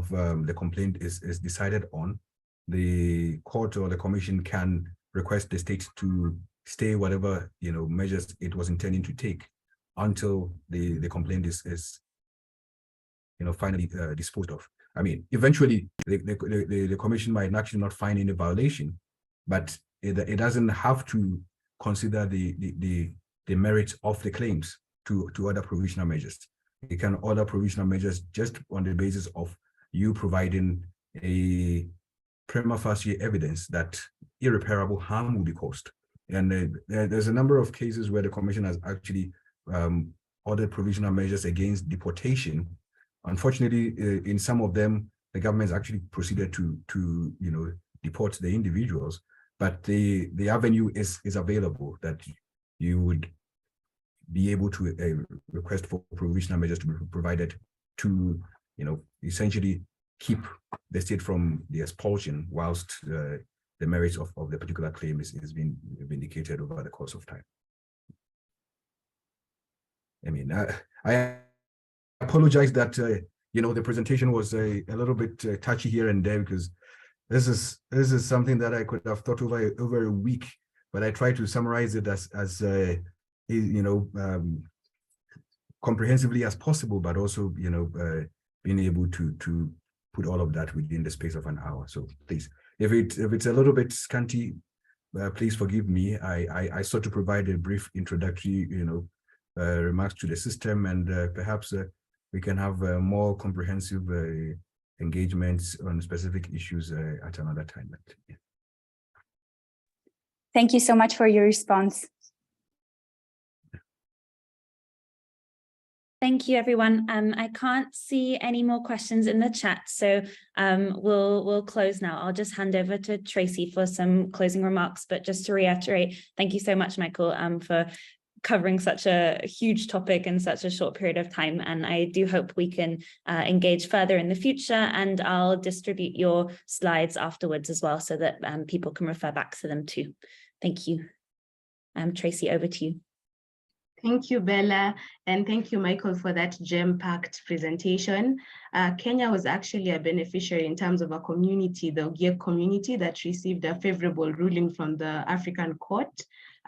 the complaint is decided on, the court or the commission can request the state to stay whatever measures it was intending to take until the complaint is finally disposed of. Eventually the commission might actually not find any violation, but it doesn't have to consider the merits of the claims to order provisional measures. They can order provisional measures just on the basis of you providing a prima facie evidence that irreparable harm will be caused. And there's a number of cases where the Commission has actually ordered provisional measures against deportation. Unfortunately, in some of them, the government has actually proceeded to deport the individuals, but the avenue is available that you would be able to request for provisional measures to be provided to, essentially keep the state from the expulsion whilst the merits of the particular claim is being vindicated over the course of time. I mean, I apologize that the presentation was a little bit touchy here and there, because this is something that I could have thought over a week, but I tried to summarize it as comprehensively as possible, but also being able to put all of that within the space of an hour. So please, if it's a little bit scanty, please forgive me. I sought to provide a brief introductory remarks to the system, and perhaps we can have more comprehensive engagements on specific issues at another time. Yeah. Thank you so much for your response. Thank you, everyone. I can't see any more questions in the chat, so we'll close now. I'll just hand over to Tracy for some closing remarks, but just to reiterate, thank you so much, Michael, for covering such a huge topic in such a short period of time. And I do hope we can engage further in the future, and I'll distribute your slides afterwards as well, so that people can refer back to them too. Thank you. Tracy, over to you. Thank you, Bella, and thank you, Michael, for that gem-packed presentation. Kenya was actually a beneficiary in terms of a community, the Ogiek community, that received a favorable ruling from the African Court.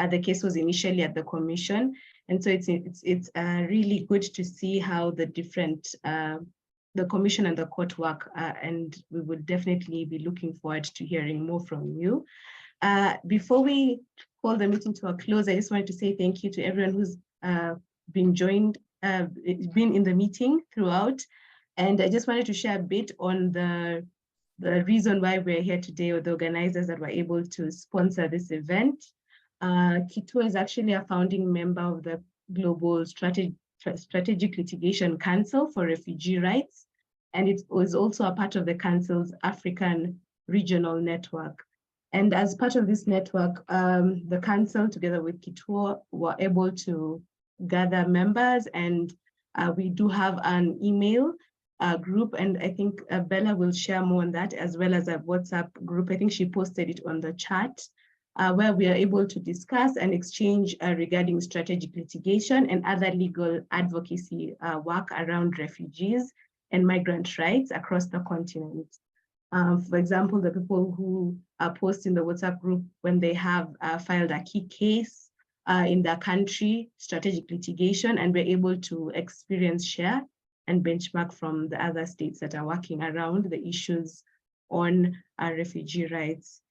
The case was initially at the Commission, and so it's really good to see how the different the Commission and the Court work, and we would definitely be looking forward to hearing more from you. Before we call the meeting to a close, I just wanted to say thank you to everyone who's been in the meeting throughout. And I just wanted to share a bit on the reason why we're here today, or the organizers that were able to sponsor this event. Kituo is actually a founding member of the Global Strategic Litigation Council for Refugee Rights, and it was also a part of the Council's African Regional Network. And as part of this network, the Council, together with Kituo, were able to gather members, and we do have an email group, and I think Bella will share more on that, as well as a WhatsApp group. I think she posted it on the chat, where we are able to discuss and exchange regarding strategic litigation and other legal advocacy work around refugees and migrant rights across the continent. For example, the people who post in the WhatsApp group when they have filed a key case in their country, strategic litigation, and we're able to experience, share, and benchmark from the other states that are working around the issues on refugee rights.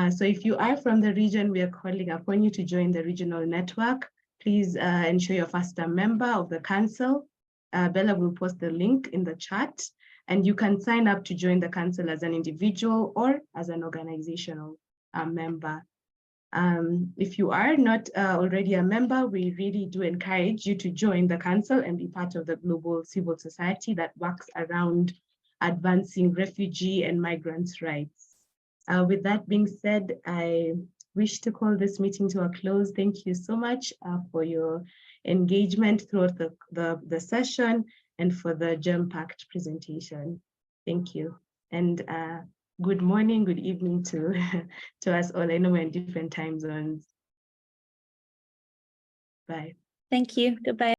So if you are from the region, we are calling upon you to join the regional network. Please ensure you're first a member of the Council. Bella will post the link in the chat, and you can sign up to join the Council as an individual or as an organizational member. If you are not already a member, we really do encourage you to join the Council and be part of the global civil society that works around advancing refugee and migrants' rights. With that being said, I wish to call this meeting to a close. Thank you so much for your engagement throughout the session and for the gem-packed presentation. Thank you. And good morning, good evening to us all. I know we're in different time zones. Bye. Thank you. Goodbye.